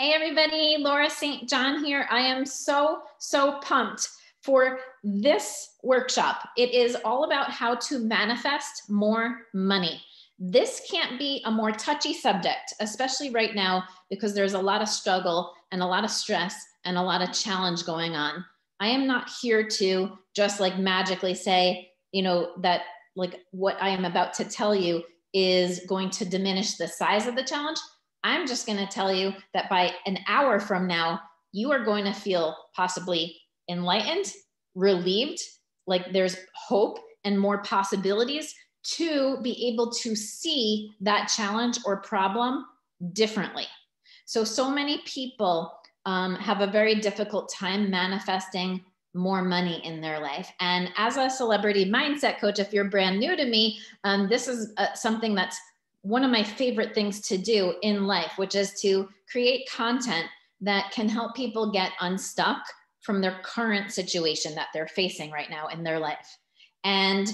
Hey everybody, Laura St. John here. I am so pumped for this workshop. It is all about how to manifest more money. This can't be a more touchy subject, especially right now, because there's a lot of struggle and a lot of stress and a lot of challenge going on. I am not here to just like magically say, that like what I am about to tell you is going to diminish the size of the challenge. I'm just going to tell you that by an hour from now, you are going to feel possibly enlightened, relieved, like there's hope and more possibilities to be able to see that challenge or problem differently. So many people have a very difficult time manifesting more money in their life. And as a celebrity mindset coach, if you're brand new to me, this is something that's one of my favorite things to do in life, which is to create content that can help people get unstuck from their current situation that they're facing right now in their life. And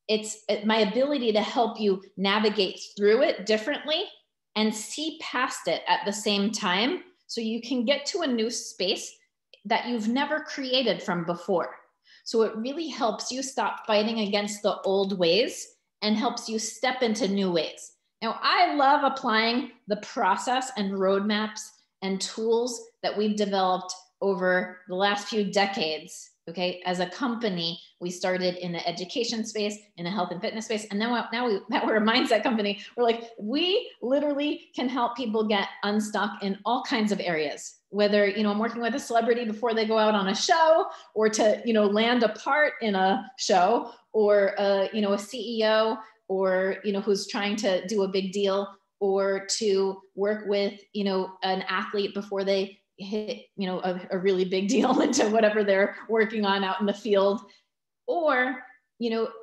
it's my ability to help you navigate through it differently and see past it at the same time, so you can get to a new space that you've never created from before. So it really helps you stop fighting against the old ways and helps you step into new ways. Now, I love applying the process and roadmaps and tools that we've developed over the last few decades. Okay, as a company, we started in the education space, in the health and fitness space, and now we're a mindset company. We're like, we literally can help people get unstuck in all kinds of areas. Whether, I'm working with a celebrity before they go out on a show, or to, land a part in a show, or, a CEO, or, who's trying to do a big deal, or to work with, an athlete before they hit, a really big deal into whatever they're working on out in the field, or,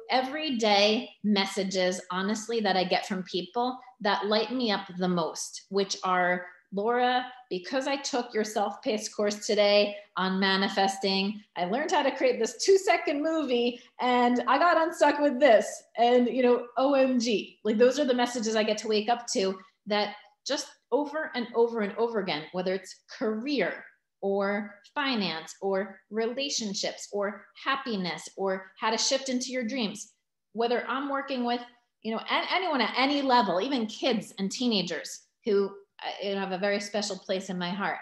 everyday messages, honestly, that I get from people that light me up the most, which are, Laura, because I took your self-paced course today on manifesting, I learned how to create this 2-second movie and I got unstuck with this. And, OMG, like those are the messages I get to wake up to, that just over and over and over again, whether it's career or finance or relationships or happiness or how to shift into your dreams, whether I'm working with, anyone at any level, even kids and teenagers who have a very special place in my heart.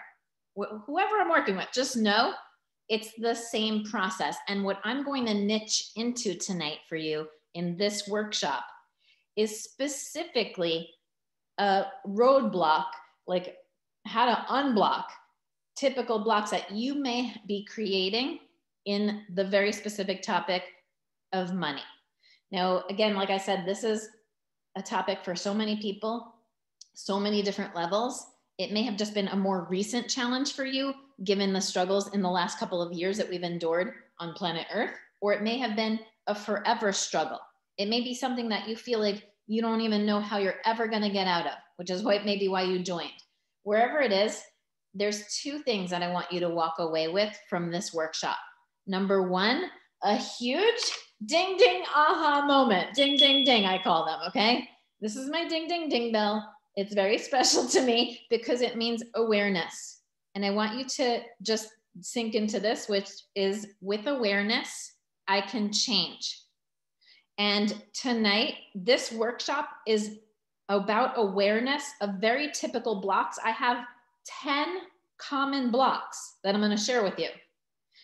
Whoever I'm working with, just know it's the same process. And what I'm going to niche into tonight for you in this workshop is specifically a roadblock, like how to unblock typical blocks that you may be creating in the very specific topic of money. Now, again, like I said, this is a topic for so many people, so many different levels. It may have just been a more recent challenge for you, given the struggles in the last couple of years that we've endured on planet Earth, or it may have been a forever struggle. It may be something that you feel like you don't even know how you're ever going to get out of, which is maybe why you joined. Wherever it is, there's 2 things that I want you to walk away with from this workshop. Number 1, a huge ding, ding, aha moment. Ding, ding, ding, I call them, okay? This is my ding, ding, ding bell. It's very special to me because it means awareness. And I want you to just sink into this, which is, with awareness, I can change. And tonight, this workshop is about awareness of very typical blocks. I have 10 common blocks that I'm going to share with you.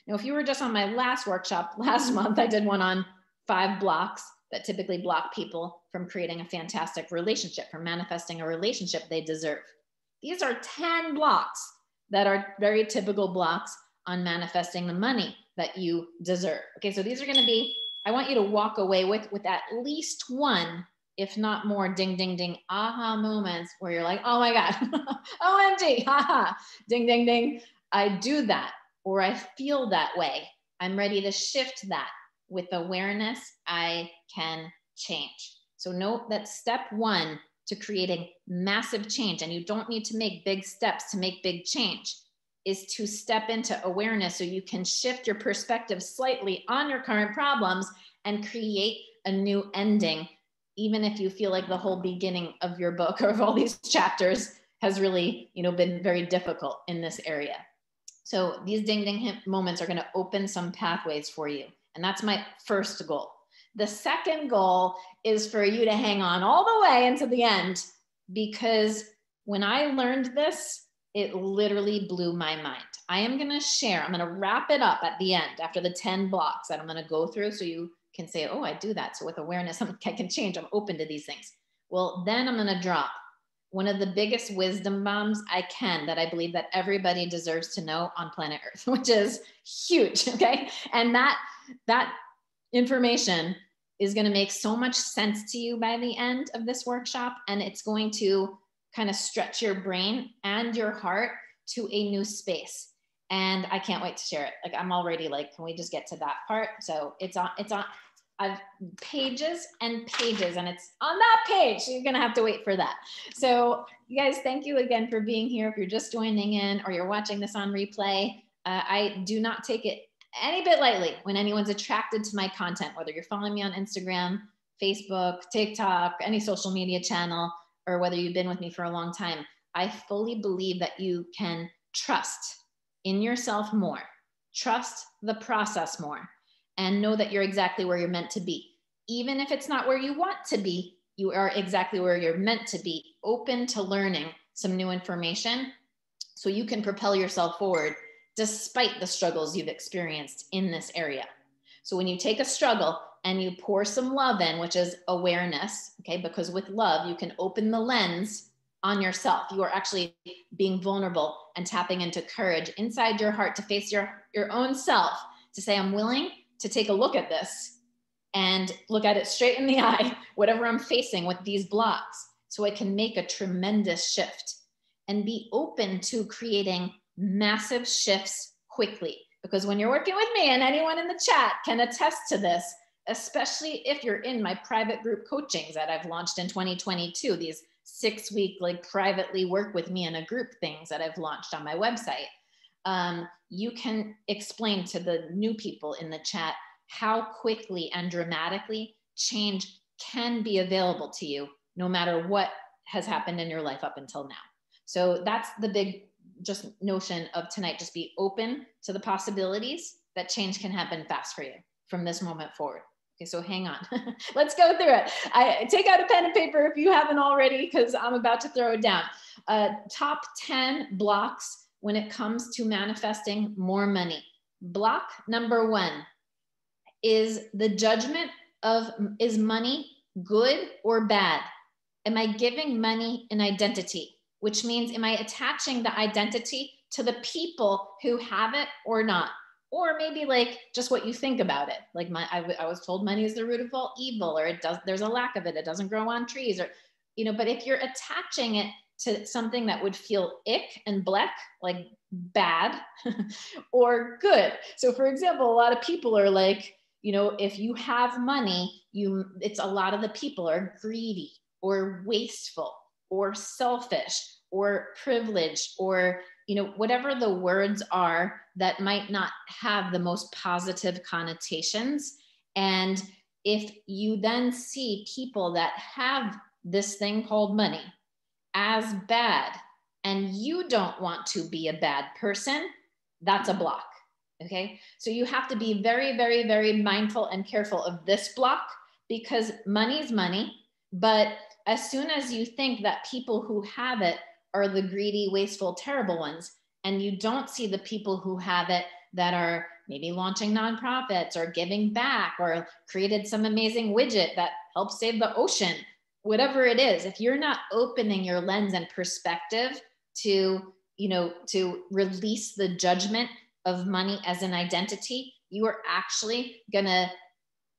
Now, if you were just on my last workshop last month, I did one on 5 blocks that typically block people from creating a fantastic relationship, from manifesting a relationship they deserve. These are 10 blocks that are very typical blocks on manifesting the money that you deserve. Okay, so these are going to be, I want you to walk away with at least 1, if not more, ding, ding, ding, aha moments where you're like, oh my God, OMG, haha, ding, ding, ding. I do that, or I feel that way. I'm ready to shift that. With awareness, I can change. So note that step 1 to creating massive change, and you don't need to make big steps to make big change, is to step into awareness so you can shift your perspective slightly on your current problems and create a new ending, even if you feel like the whole beginning of your book or of all these chapters has really, been very difficult in this area. So these ding ding moments are going to open some pathways for you. And that's my first goal. The second goal is for you to hang on all the way into the end, because when I learned this, it literally blew my mind. I'm going to wrap it up at the end after the 10 blocks that I'm going to go through, so you can say, oh, I do that. So with awareness, I can change. I'm open to these things. Well, then I'm going to drop one of the biggest wisdom bombs that I believe that everybody deserves to know on planet Earth, which is huge. Okay. And that information is going to make so much sense to you by the end of this workshop. And it's going to kind of stretch your brain and your heart to a new space. And I can't wait to share it. Like, I'm already like, can we just get to that part? So it's on, I've pages and pages, and it's on that page. So you're going to have to wait for that. So you guys, thank you again for being here. If you're just joining in or you're watching this on replay, I do not take it any bit lightly when anyone's attracted to my content, whether you're following me on Instagram, Facebook, TikTok, any social media channel, or whether you've been with me for a long time. I fully believe that you can trust in yourself more, trust the process more, and know that you're exactly where you're meant to be. Even if it's not where you want to be, you are exactly where you're meant to be, open to learning some new information so you can propel yourself forward despite the struggles you've experienced in this area. So when you take a struggle and you pour some love in, which is awareness, okay, because with love, you can open the lens on yourself. You are actually being vulnerable and tapping into courage inside your heart to face your own self, to say, I'm willing to take a look at this and look at it straight in the eye, whatever I'm facing with these blocks, so I can make a tremendous shift and be open to creating massive shifts quickly. Because when you're working with me, and anyone in the chat can attest to this, especially if you're in my private group coachings that I've launched in 2022, these 6-week like privately work with me in a group things that I've launched on my website. You can explain to the new people in the chat how quickly and dramatically change can be available to you, no matter what has happened in your life up until now. So that's the big just notion of tonight. Just be open to the possibilities that change can happen fast for you from this moment forward. Okay, so hang on. Let's go through it. Take out a pen and paper if you haven't already, because I'm about to throw it down. Top 10 blocks when it comes to manifesting more money. Block number 1 is the judgment of, is money good or bad? Am I giving money an identity? Which means, am I attaching the identity to the people who have it or not? Or maybe like just what you think about it. Like I was told money is the root of all evil, or there's a lack of it. It doesn't grow on trees, or, but if you're attaching it to something that would feel ick and bleck, like bad or good. So for example, a lot of people are like, if you have money, it's a lot of the people are greedy or wasteful or selfish or privileged, or whatever the words are that might not have the most positive connotations. And if you then see people that have this thing called money as bad, and you don't want to be a bad person, that's a block. Okay, so you have to be very, very, very mindful and careful of this block, because money is money. But as soon as you think that people who have it are the greedy, wasteful, terrible ones, and you don't see the people who have it that are maybe launching nonprofits or giving back or created some amazing widget that helps save the ocean, whatever it is, if you're not opening your lens and perspective to, to release the judgment of money as an identity, you are actually gonna,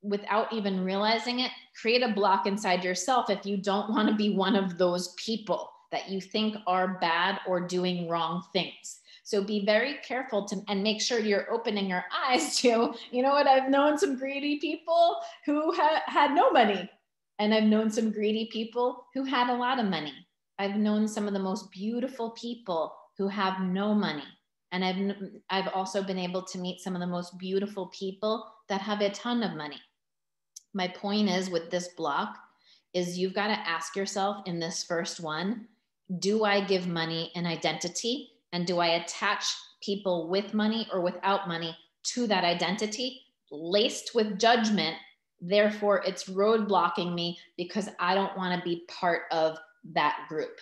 without even realizing it, create a block inside yourself if you don't want to be one of those people that you think are bad or doing wrong things. So be very careful and make sure you're opening your eyes to, I've known some greedy people who had no money, and I've known some greedy people who had a lot of money. I've known some of the most beautiful people who have no money. And I've also been able to meet some of the most beautiful people that have a ton of money. My point is, with this block, is you've got to ask yourself in this first one, do I give money an identity? And do I attach people with money or without money to that identity, laced with judgment? Therefore, it's roadblocking me because I don't want to be part of that group.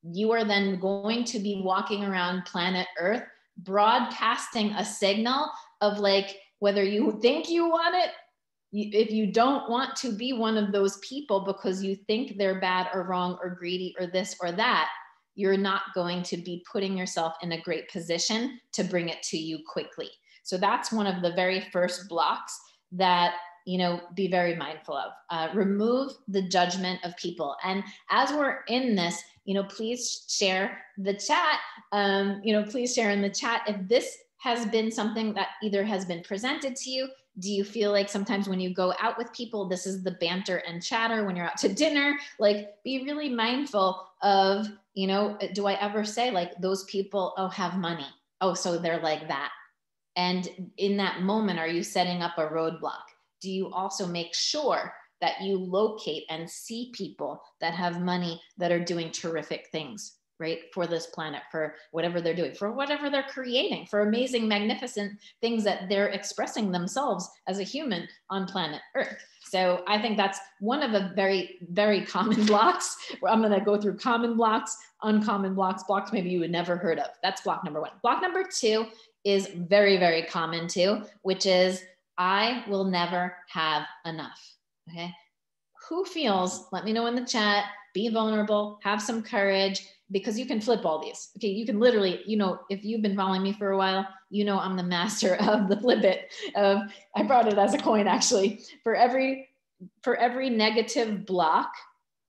You are then going to be walking around planet Earth, broadcasting a signal of like, whether you think you want it, if you don't want to be one of those people because you think they're bad or wrong or greedy or this or that, you're not going to be putting yourself in a great position to bring it to you quickly. So that's one of the very first blocks that, be very mindful of. Remove the judgment of people. And as we're in this, please share the chat. Please share in the chat if this has been something that either has been presented to you. Do you feel like sometimes when you go out with people, this is the banter and chatter when you're out to dinner? Like, be really mindful of, do I ever say like, those people, oh, have money. Oh, so they're like that. And in that moment, are you setting up a roadblock? Do you also make sure that you locate and see people that have money that are doing terrific things, right? For this planet, for whatever they're doing, for whatever they're creating, for amazing, magnificent things that they're expressing themselves as a human on planet Earth. So I think that's one of the very, very common blocks. I'm going to go through common blocks, uncommon blocks, blocks maybe you would never heard of. That's block number one. Block number two is very, very common too, which is I will never have enough. Okay. Who feels, let me know in the chat, be vulnerable, have some courage, because you can flip all these. Okay. You can literally, if you've been following me for a while, I'm the master of the flip it. I brought it as a coin actually. For every negative block,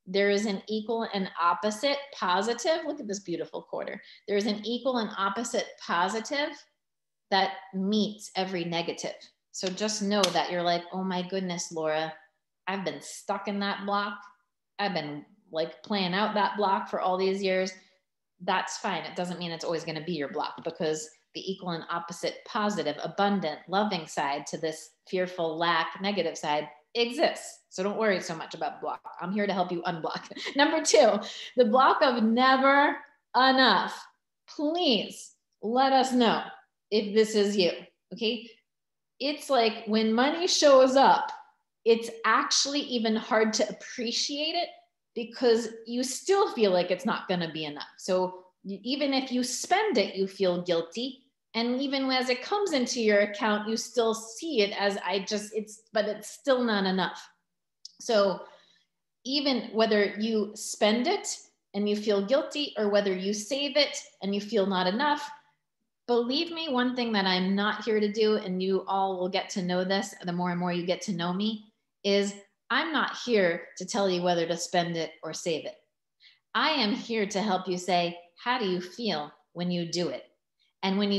there is an equal and opposite positive. Look at this beautiful quarter. There is an equal and opposite positive that meets every negative. So just know that you're like, oh my goodness, Laura, I've been stuck in that block. I've been like playing out that block for all these years. That's fine. It doesn't mean it's always going to be your block, because the equal and opposite positive, abundant, loving side to this fearful, lack, negative side exists. So don't worry so much about the block. I'm here to help you unblock. Number two, the block of never enough. Please let us know if this is you. Okay. It's like when money shows up, it's actually even hard to appreciate it because you still feel like it's not going to be enough. So even if you spend it, you feel guilty. And even as it comes into your account, you still see it as but it's still not enough. So even whether you spend it and you feel guilty, or whether you save it and you feel not enough, believe me, one thing that I'm not here to do, and you all will get to know this the more and more you get to know me, is I'm not here to tell you whether to spend it or save it. I am here to help you say, how do you feel when you do it? And when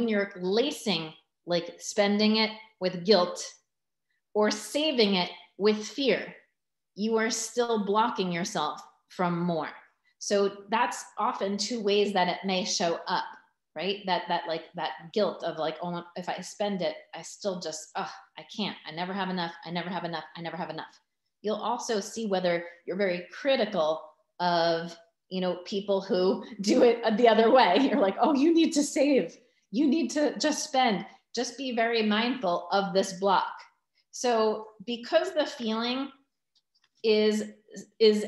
you're lacing, like spending it with guilt or saving it with fear, you are still blocking yourself from more. So that's often two ways that it may show up. Right? That guilt of like, oh, if I spend it, I still just, I can't, I never have enough. I never have enough. I never have enough. You'll also see whether you're very critical of, people who do it the other way. You're like, oh, you need to save. You need to just spend. Just be very mindful of this block. So because the feeling is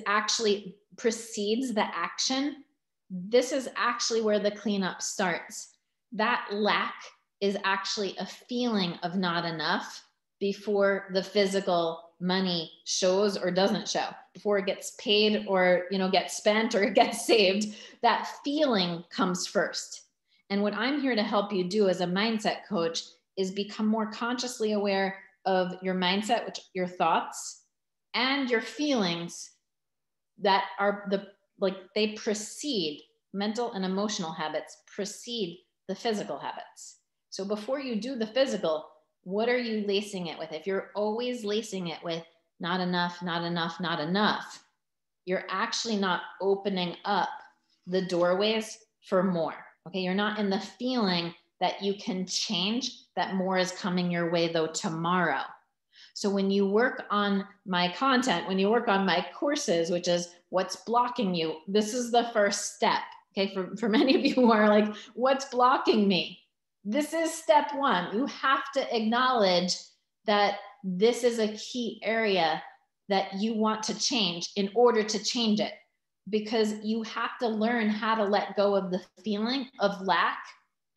actually precedes the action, this is actually where the cleanup starts. That lack is actually a feeling of not enough before the physical money shows or doesn't show, before it gets paid or, gets spent or it gets saved. That feeling comes first. And what I'm here to help you do as a mindset coach is become more consciously aware of your mindset, which your thoughts and your feelings that are they precede, mental and emotional habits precede the physical habits. So before you do the physical, what are you lacing it with? If you're always lacing it with not enough, not enough, not enough, you're actually not opening up the doorways for more. Okay. You're not in the feeling that you can change, that more is coming your way though tomorrow. So when you work on my content, when you work on my courses, which is what's blocking you, this is the first step. Okay, for many of you who are like, what's blocking me? This is step one. You have to acknowledge that this is a key area that you want to change in order to change it, because you have to learn how to let go of the feeling of lack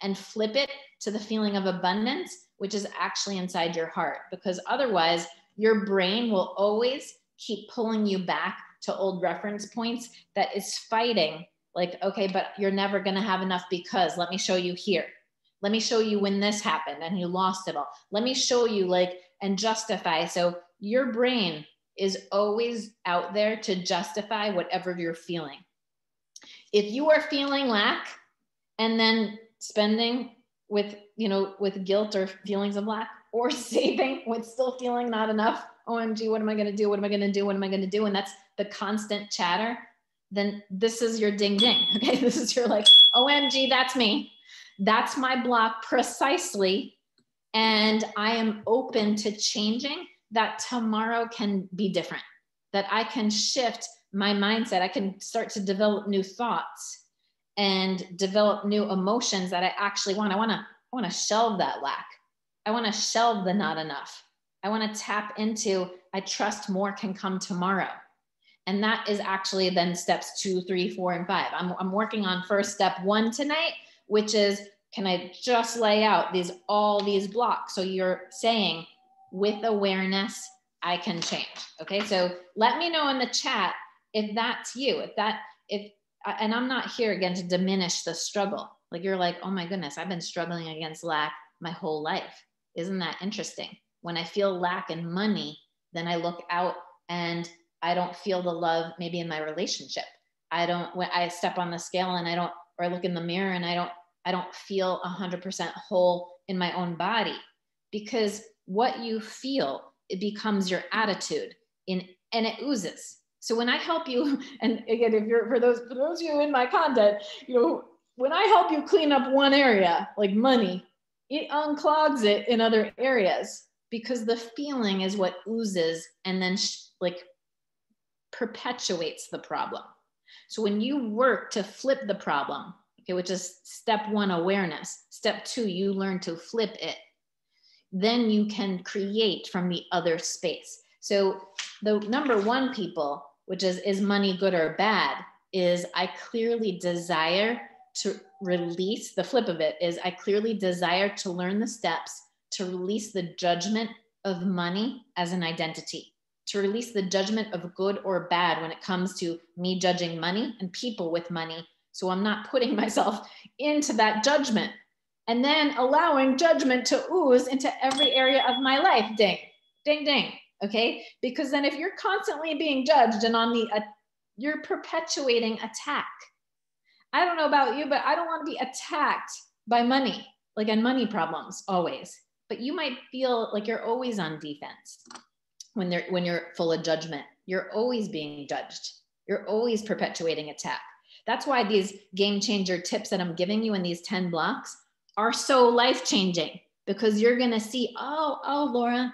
and flip it to the feeling of abundance, which is actually inside your heart, because otherwise your brain will always keep pulling you back to old reference points that is fighting like, okay, but you're never going to have enough because let me show you here. Let me show you when this happened and you lost it all. Let me show you like, and justify. So your brain is always out there to justify whatever you're feeling. If you are feeling lack and then spending with, with guilt or feelings of lack, or saving with still feeling not enough, OMG, what am I going to do? What am I going to do? What am I going to do? And that's the constant chatter. Then this is your ding ding. Okay. This is your like, OMG, that's me. That's my block precisely. And I am open to changing that. Tomorrow can be different, that I can shift my mindset. I can start to develop new thoughts and develop new emotions that I actually want. I want to shelve that lack. I want to shelve the not enough. I want to tap into, I trust more can come tomorrow. And that is actually then steps 2, 3, 4, and 5. I'm working on first step 1 tonight, which is, can I just lay out all these blocks? So you're saying with awareness, I can change. Okay. So let me know in the chat if that's you, and I'm not here again to diminish the struggle. Like you're like, oh my goodness, I've been struggling against lack my whole life. Isn't that interesting? When I feel lack in money, then I look out and I don't feel the love maybe in my relationship. When I step on the scale and or I look in the mirror and I don't feel 100% whole in my own body, because what you feel, it becomes your attitude and it oozes. So when I help you, and again, if you're, for those of you in my content, when I help you clean up one area, like money, it unclogs it in other areas, because the feeling is what oozes and then perpetuates the problem. So when you work to flip the problem, okay, which is step 1, awareness. Step 2, you learn to flip it. Then you can create from the other space. So the number 1 people, which is money good or bad, is I clearly desire to release. The flip of it is I clearly desire to learn the steps to release the judgment of money as an identity, to release the judgment of good or bad when it comes to me judging money and people with money. So I'm not putting myself into that judgment and then allowing judgment to ooze into every area of my life. Ding, ding, ding. Okay. Because then if you're constantly being judged and you're perpetuating attack. I don't know about you, but I don't want to be attacked by money, like on money problems always. But you might feel like you're always on defense when you're full of judgment. You're always being judged. You're always perpetuating attack. That's why these game changer tips that I'm giving you in these 10 blocks are so life-changing, because you're going to see, oh, Laura,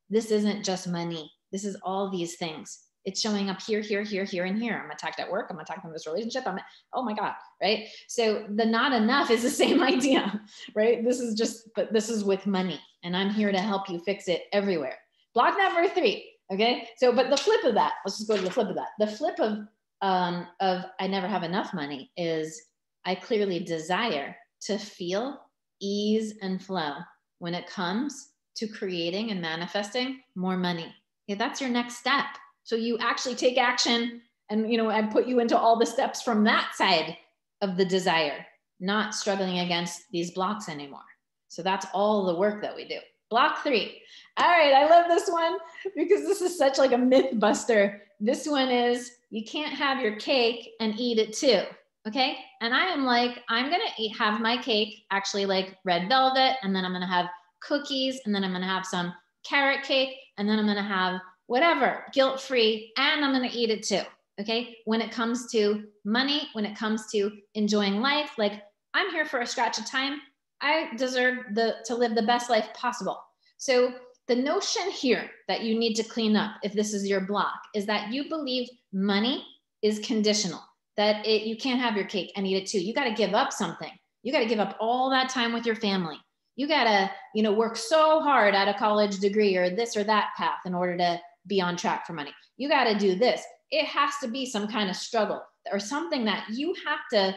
this isn't just money. This is all these things. It's showing up here, here, here, here, and here. I'm attacked at work. I'm attacked in this relationship. Oh my God, right? So the not enough is the same idea, right? But this is with money, and I'm here to help you fix it everywhere. Block number 3, okay? So, but the flip of that, let's just go to the flip of that. The flip of I never have enough money is I clearly desire to feel ease and flow when it comes to creating and manifesting more money. Okay, that's your next step. So you actually take action, and I put you into all the steps from that side of the desire, not struggling against these blocks anymore. So that's all the work that we do. Block 3. All right, I love this one because this is such like a myth buster. This one is, you can't have your cake and eat it too. Okay. And I am like, I'm going to have my cake actually like red velvet, and then I'm going to have cookies, and then I'm going to have some carrot cake, and then I'm going to have whatever, guilt-free, and I'm going to eat it too. Okay. When it comes to money, when it comes to enjoying life, like I'm here for a scratch of time. I deserve to live the best life possible. So The notion here that you need to clean up, if this is your block, is that you believe money is conditional, that you can't have your cake and eat it too. You got to give up something. You got to give up all that time with your family. You got to, work so hard at a college degree or this or that path in order to be on track for money. You got to do this. It has to be some kind of struggle or something that you have to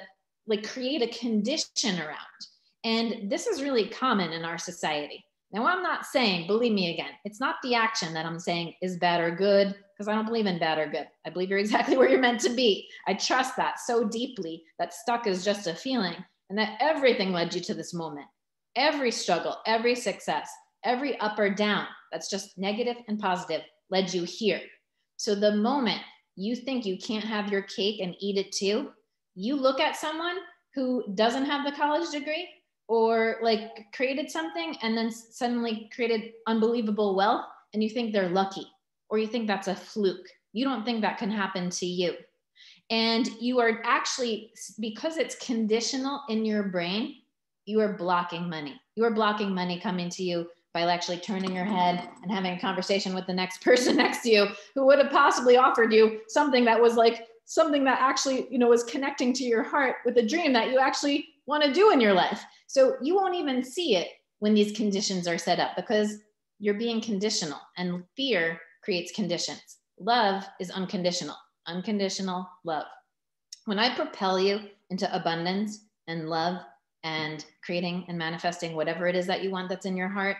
create a condition around. And this is really common in our society. Now, I'm not saying, believe me again, it's not the action that I'm saying is bad or good, because I don't believe in bad or good. I believe you're exactly where you're meant to be. I trust that so deeply that stuck is just a feeling, and that everything led you to this moment. Every struggle, every success, every up or down, that's just negative and positive, led you here. So the moment you think you can't have your cake and eat it too, you look at someone who doesn't have the college degree or created something and then suddenly created unbelievable wealth, and you think they're lucky, or you think that's a fluke. You don't think that can happen to you. And you are actually, because it's conditional in your brain, you are blocking money. You are blocking money coming to you by actually turning your head and having a conversation with the next person next to you who would have possibly offered you something that was something that actually, was connecting to your heart with a dream that you actually want to do in your life. So you won't even see it when these conditions are set up, because you're being conditional, and fear creates conditions. Love is unconditional, unconditional love. When I propel you into abundance and love and creating and manifesting whatever it is that you want that's in your heart,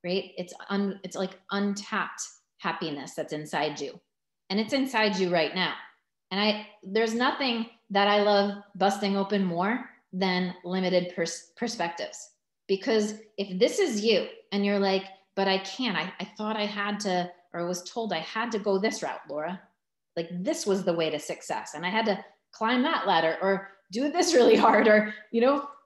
right? It's like untapped happiness that's inside you. And it's inside you right now. And there's nothing that I love busting open more than limited perspectives. Because if this is you and you're like, but I can't, I thought I had to, or was told I had to go this route, Laura, this was the way to success. And I had to climb that ladder or do this really hard, or,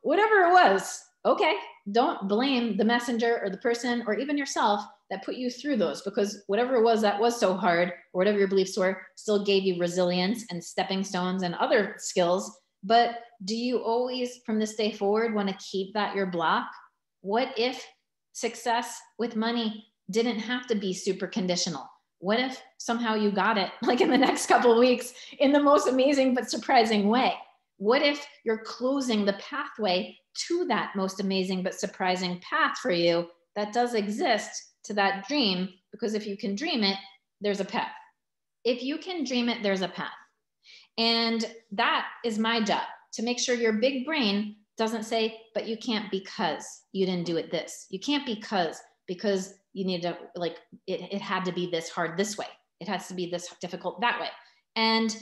whatever it was. Okay. Don't blame the messenger or the person or even yourself that put you through those, because whatever it was that was so hard, or whatever your beliefs were, still gave you resilience and stepping stones and other skills. But do you always, from this day forward, want to keep that your block? What if success with money didn't have to be super conditional? What if somehow you got it in the next couple of weeks in the most amazing but surprising way? What if you're closing the pathway to that most amazing but surprising path for you that does exist to that dream? Because if you can dream it, there's a path. If you can dream it, there's a path. And that is my job, to make sure your big brain doesn't say, but you can't because you didn't do it this. You can't because you need to, it had to be this hard this way. It has to be this difficult that way. And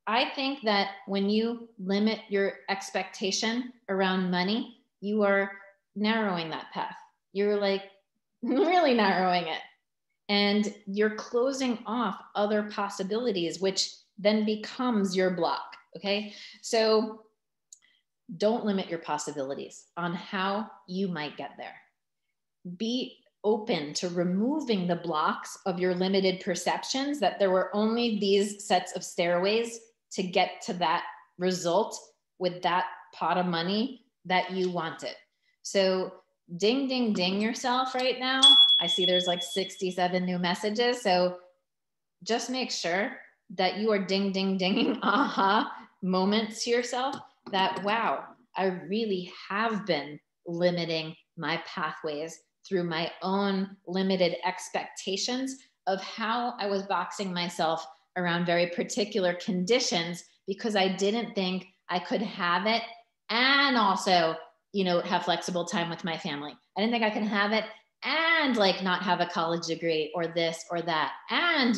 I think that when you limit your expectation around money, you are narrowing that path. You're really narrowing it. And you're closing off other possibilities, which then becomes your block. Okay. So don't limit your possibilities on how you might get there. Be open to removing the blocks of your limited perceptions that there were only these sets of stairways to get to that result with that pot of money that you wanted. So ding, ding, ding yourself right now. I see there's 67 new messages. So just make sure that you are ding, ding, dinging aha moments to yourself that, wow, I really have been limiting my pathways through my own limited expectations of how I was boxing myself around very particular conditions, because I didn't think I could have it and also, have flexible time with my family. I didn't think I can have it and not have a college degree or this or that. And,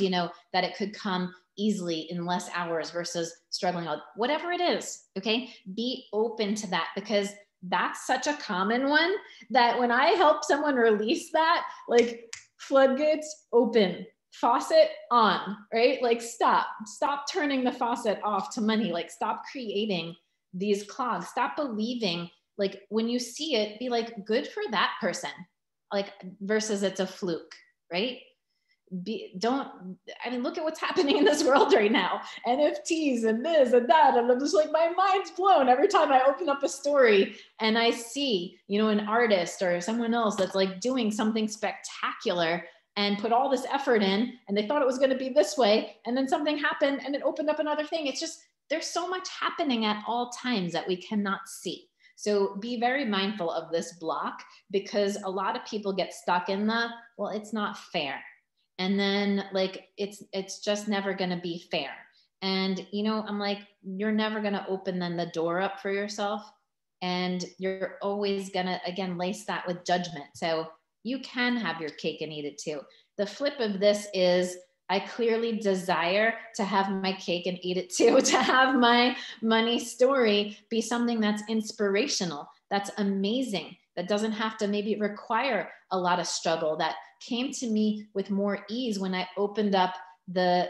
that it could come easily in less hours versus struggling out, whatever it is. Okay. Be open to that, because that's such a common one that when I help someone release that, floodgates open, faucet on, right? Stop turning the faucet off to money. Stop creating these clogs. Stop believing, when you see it, be good for that person, versus it's a fluke, right? look at what's happening in this world right now. NFTs and this and that. And I'm just like, my mind's blown every time I open up a story and I see, an artist or someone else that's like doing something spectacular and put all this effort in, and they thought it was going to be this way. And then something happened and it opened up another thing. It's just, there's so much happening at all times that we cannot see. So be very mindful of this block, because a lot of people get stuck in well, it's not fair. And then like, it's just never going to be fair. And, I'm like, you're never going to open then the door up for yourself. And you're always going to, again, lace that with judgment. So you can have your cake and eat it too. The flip of this is, I clearly desire to have my cake and eat it too, to have my money story be something that's inspirational, that's amazing, that doesn't have to maybe require a lot of struggle, that came to me with more ease when I opened up the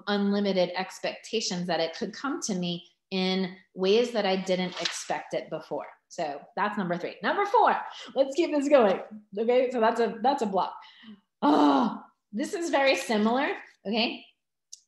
unlimited expectations that it could come to me in ways that I didn't expect it before. So that's number 3. Number 4, let's keep this going. Okay, so that's a block. Oh, this is very similar, okay?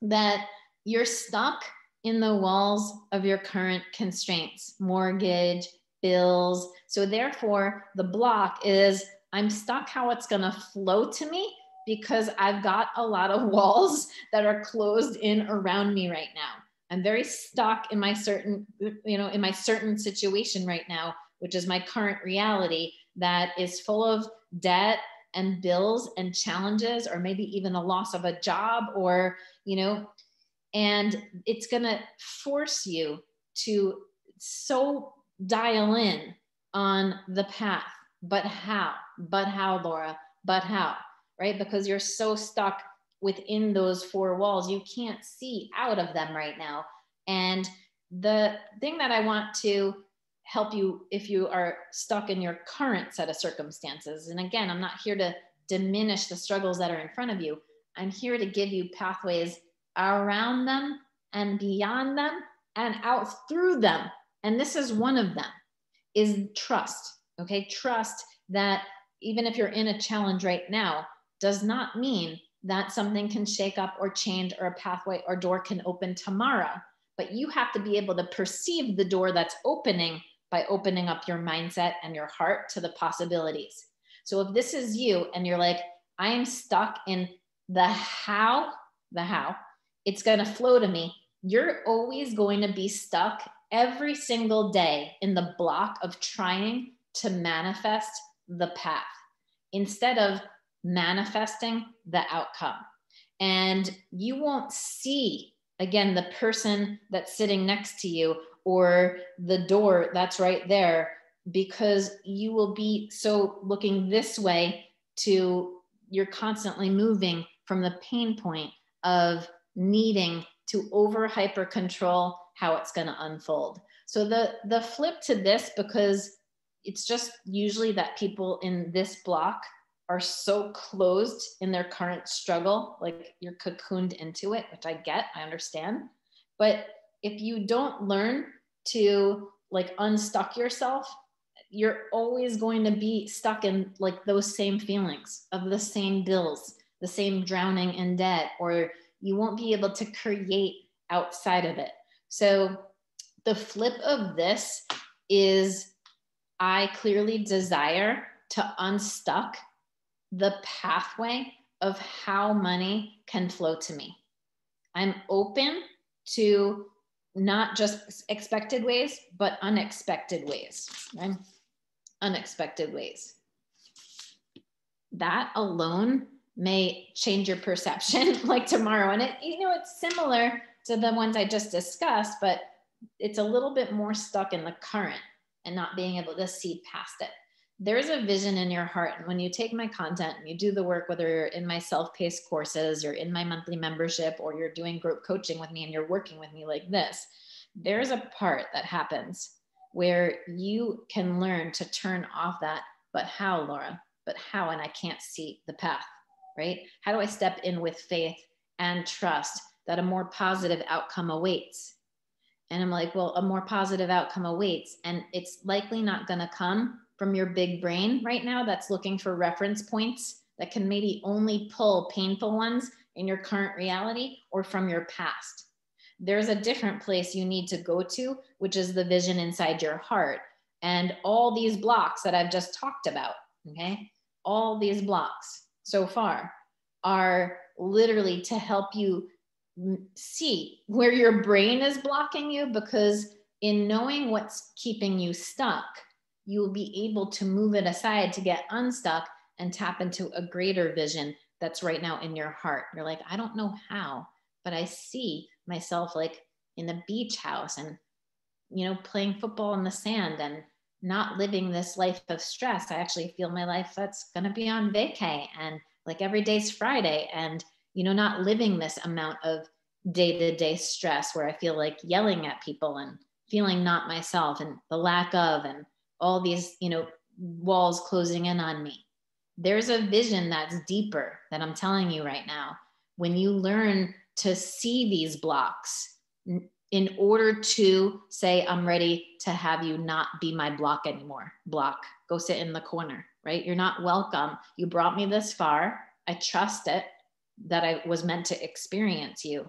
That you're stuck in the walls of your current constraints, mortgage, bills. So therefore, the block is, I'm stuck how it's gonna flow to me, because I've got a lot of walls that are closed in around me right now. I'm very stuck in my certain situation right now, which is my current reality that is full of debt and bills and challenges, or maybe even a loss of a job, or, and it's going to force you to so dial in on the path. But how, Laura, but how, right? Because you're so stuck within those 4 walls, you can't see out of them right now. And the thing that I want to help you, if you are stuck in your current set of circumstances, and again, I'm not here to diminish the struggles that are in front of you. I'm here to give you pathways around them and beyond them and out through them. And this is one of them, is trust. Okay, trust that even if you're in a challenge right now, does not mean that something can shake up or change, or a pathway or door can open tomorrow. But you have to be able to perceive the door that's opening by opening up your mindset and your heart to the possibilities. So if this is you and you're like, I am stuck in the how, it's going to flow to me. You're always going to be stuck every single day in the block of trying to manifest the path instead of manifesting the outcome. And you won't see, again, the person that's sitting next to you or the door that's right there, because you will be so looking this way to, you're constantly moving from the pain point of needing to over hyper control how it's going to unfold. So the flip to this, because it's just usually that people in this block are so closed in their current struggle, like you're cocooned into it, which I get, I understand. But if you don't learn to like unstuck yourself, you're always going to be stuck in like those same feelings of the same bills, the same drowning in debt, or you won't be able to create outside of it. So the flip of this is, I clearly desire to unstuck the pathway of how money can flow to me. I'm open to not just expected ways, but unexpected ways, right? Unexpected ways. That alone may change your perception like tomorrow. And it's similar to the ones I just discussed, but it's a little bit more stuck in the current and not being able to see past it. There's a vision in your heart. And when you take my content and you do the work, whether you're in my self-paced courses, you're in my monthly membership, or you're doing group coaching with me and you're working with me like this, there's a part that happens where you can learn to turn off that, but how, Laura? But how? And I can't see the path, right? How do I step in with faith and trust that a more positive outcome awaits? And I'm like, well, a more positive outcome awaits. And it's likely not going to come from your big brain right now that's looking for reference points that can maybe only pull painful ones in your current reality or from your past. There's a different place you need to go to, which is the vision inside your heart. And all these blocks that I've just talked about, okay, all these blocks so far are literally to help you see where your brain is blocking you, because in knowing what's keeping you stuck, you will be able to move it aside to get unstuck and tap into a greater vision that's right now in your heart. You're like, I don't know how, but I see myself like in a beach house and, you know, playing football in the sand and not living this life of stress. I actually feel my life that's going to be on vacay and like every day's Friday, and, you know, not living this amount of day-to-day stress where I feel like yelling at people and feeling not myself and the lack of, and all these, you know, walls closing in on me. There's a vision that's deeper that I'm telling you right now. When you learn to see these blocks in order to say, I'm ready to have you not be my block anymore. Block, go sit in the corner, right? You're not welcome. You brought me this far. I trust it that I was meant to experience you,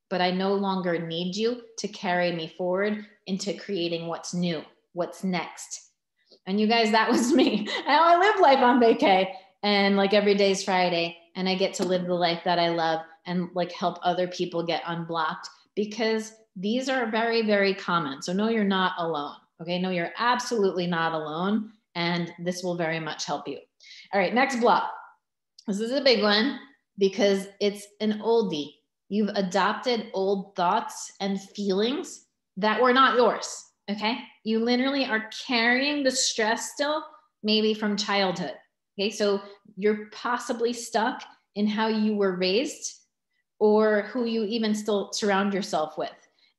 but I no longer need you to carry me forward into creating what's new, what's next. And you guys, that was me. Now I live life on vacay and like every day's Friday, and I get to live the life that I love and like help other people get unblocked, because these are very, very common. So no, you're not alone. Okay. No, you're absolutely not alone. And this will very much help you. All right. Next block. This is a big one because it's an oldie. You've adopted old thoughts and feelings that were not yours. Okay. You literally are carrying the stress still, maybe from childhood. Okay. So you're possibly stuck in how you were raised or who you even still surround yourself with.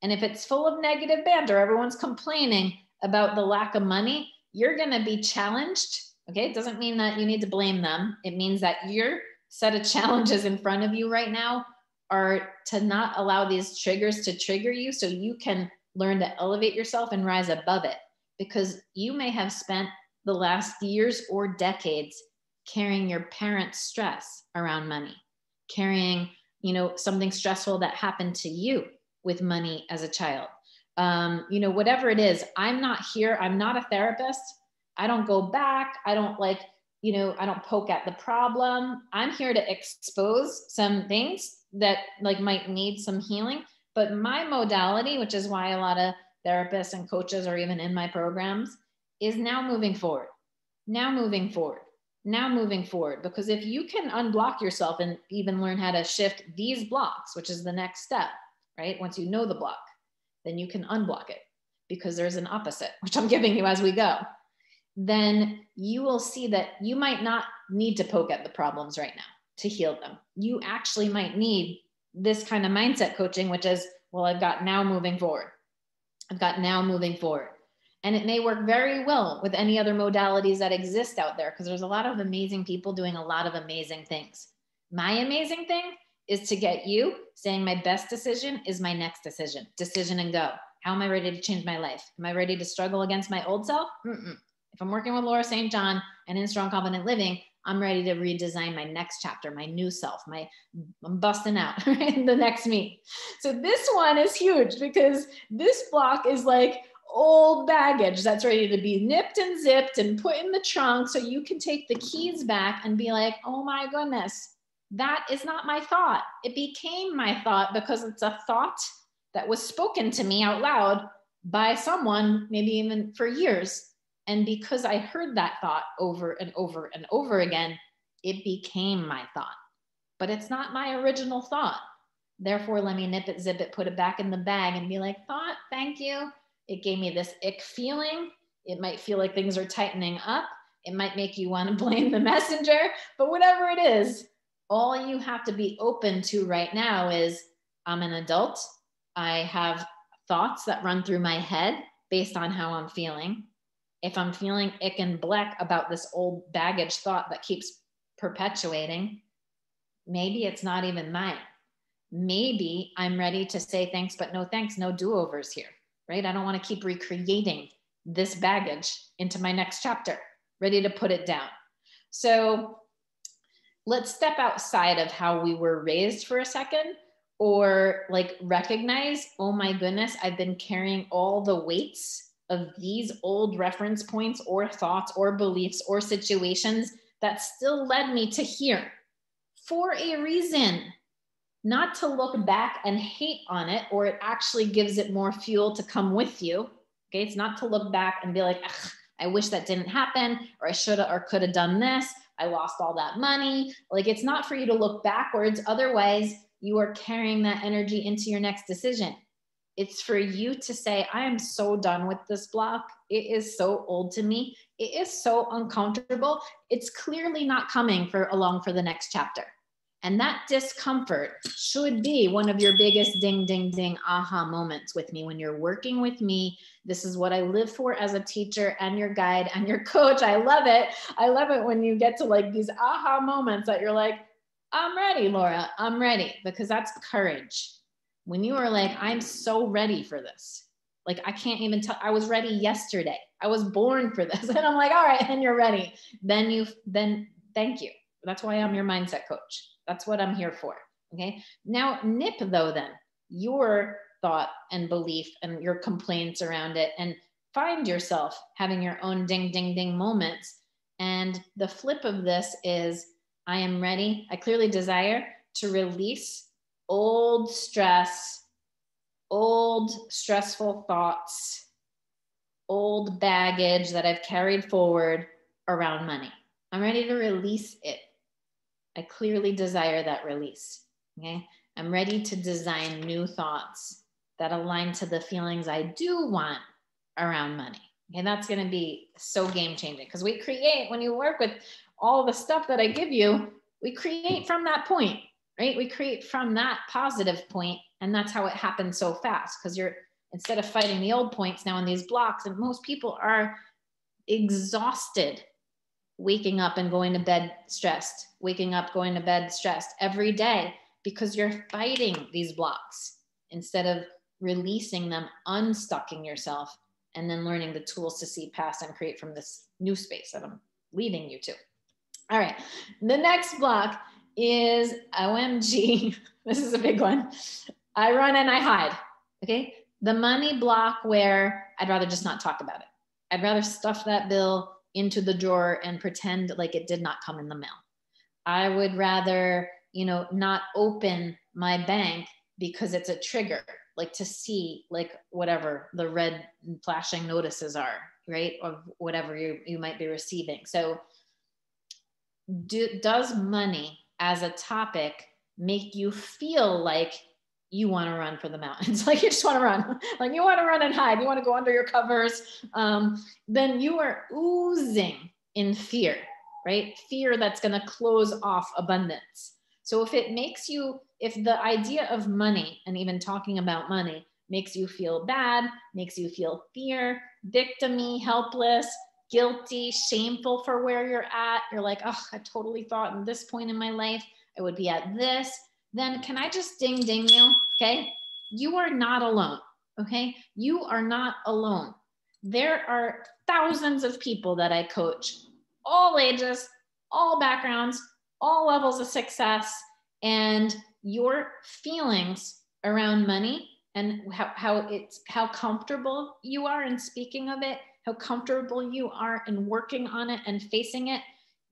And if it's full of negative banter, everyone's complaining about the lack of money, you're going to be challenged. Okay. It doesn't mean that you need to blame them. It means that your set of challenges in front of you right now are to not allow these triggers to trigger you, so you can learn to elevate yourself and rise above it, because you may have spent the last years or decades carrying your parents' stress around money, carrying, you know, something stressful that happened to you with money as a child. You know, whatever it is, I'm not here. I'm not a therapist. I don't go back. I don't like, you know, I don't poke at the problem. I'm here to expose some things that like might need some healing. But my modality, which is why a lot of therapists and coaches are even in my programs, is now moving forward, now moving forward, now moving forward. Because if you can unblock yourself and even learn how to shift these blocks, which is the next step, right? Once you know the block, then you can unblock it, because there's an opposite, which I'm giving you as we go. Then you will see that you might not need to poke at the problems right now to heal them. You actually might need this kind of mindset coaching, which is, well, I've got now moving forward. I've got now moving forward. And it may work very well with any other modalities that exist out there, because there's a lot of amazing people doing a lot of amazing things. My amazing thing is to get you saying my best decision is my next decision. Decision and go. How am I ready to change my life? Am I ready to struggle against my old self? If I'm working with Laura St. John and in Strong Confident Living, I'm ready to redesign my next chapter, my new self, I'm busting out, right? The next me. So this one is huge, because this block is like old baggage that's ready to be nipped and zipped and put in the trunk, so you can take the keys back and be like, oh my goodness, that is not my thought. It became my thought because it's a thought that was spoken to me out loud by someone, maybe even for years. And because I heard that thought over and over and over again, it became my thought. But it's not my original thought. Therefore, let me nip it, zip it, put it back in the bag and be like, thought, thank you. It gave me this ick feeling. It might feel like things are tightening up. It might make you want to blame the messenger, but whatever it is, all you have to be open to right now is, I'm an adult. I have thoughts that run through my head based on how I'm feeling. If I'm feeling ick and black about this old baggage thought that keeps perpetuating, maybe it's not even mine. Maybe I'm ready to say thanks, but no thanks, no do-overs here, right? I don't want to keep recreating this baggage into my next chapter, ready to put it down. So let's step outside of how we were raised for a second, or like recognize, oh my goodness, I've been carrying all the weights of these old reference points or thoughts or beliefs or situations that still led me to here for a reason. Not to look back and hate on it, or it actually gives it more fuel to come with you. Okay, it's not to look back and be like, I wish that didn't happen, or I should have or could have done this. I lost all that money. Like, it's not for you to look backwards. Otherwise, you are carrying that energy into your next decision. It's for you to say, I am so done with this block. It is so old to me. It is so uncomfortable. It's clearly not coming along for the next chapter. And that discomfort should be one of your biggest ding, ding, ding aha moments with me. When you're working with me, this is what I live for as a teacher and your guide and your coach. I love it. I love it when you get to like these aha moments that you're like, I'm ready, Laura, I'm ready, because that's courage. When you are like, I'm so ready for this. Like, I can't even tell, I was ready yesterday. I was born for this. And I'm like, all right, and you're ready. Then thank you. That's why I'm your mindset coach. That's what I'm here for. Okay. Now nip though, then your thought and belief and your complaints around it, and find yourself having your own ding, ding, ding moments. And the flip of this is, I am ready. I clearly desire to release old stress, old stressful thoughts, old baggage that I've carried forward around money. I'm ready to release it. I clearly desire that release. Okay. I'm ready to design new thoughts that align to the feelings I do want around money. And that's going to be so game changing, because we create, when you work with all the stuff that I give you, we create from that point, right? We create from that positive point, and that's how it happens so fast, because you're, instead of fighting the old points now in these blocks, and most people are exhausted waking up and going to bed stressed, waking up, going to bed stressed every day, because you're fighting these blocks instead of releasing them, unstucking yourself, and then learning the tools to see past and create from this new space that I'm leading you to. All right. The next block is OMG. This is a big one. I run and I hide. Okay. The money block, where I'd rather just not talk about it. I'd rather stuff that bill into the drawer and pretend like it did not come in the mail. I would rather, not open my bank because it's a trigger, like to see like whatever the red flashing notices are, right? Of whatever you might be receiving. So does money as a topic make you feel like you want to run for the mountains? Like you just want to run, like you want to run and hide, you want to go under your covers, then you are oozing in fear, right? Fear that's going to close off abundance. So if the idea of money and even talking about money makes you feel bad, makes you feel fear, victim-y, helpless, guilty, shameful for where you're at, you're like, oh, I totally thought at this point in my life I would be at this, then can I just ding you? Okay. You are not alone. Okay. You are not alone. There are thousands of people that I coach, all ages, all backgrounds, all levels of success, and your feelings around money and how comfortable you are in speaking of it, how comfortable you are in working on it and facing it.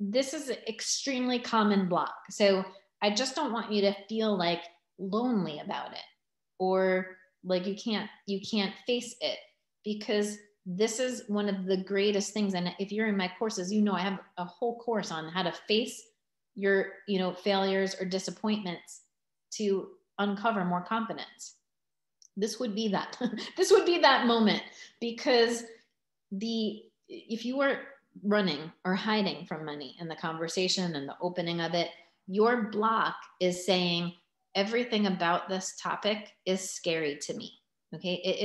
This is an extremely common block. So I just don't want you to feel like lonely about it, or like you can't face it, because this is one of the greatest things. And if you're in my courses, I have a whole course on how to face your, failures or disappointments to uncover more confidence. This would be that. This would be that moment, because if you were running or hiding from money in the conversation and the opening of it, your block is saying everything about this topic is scary to me. Okay. It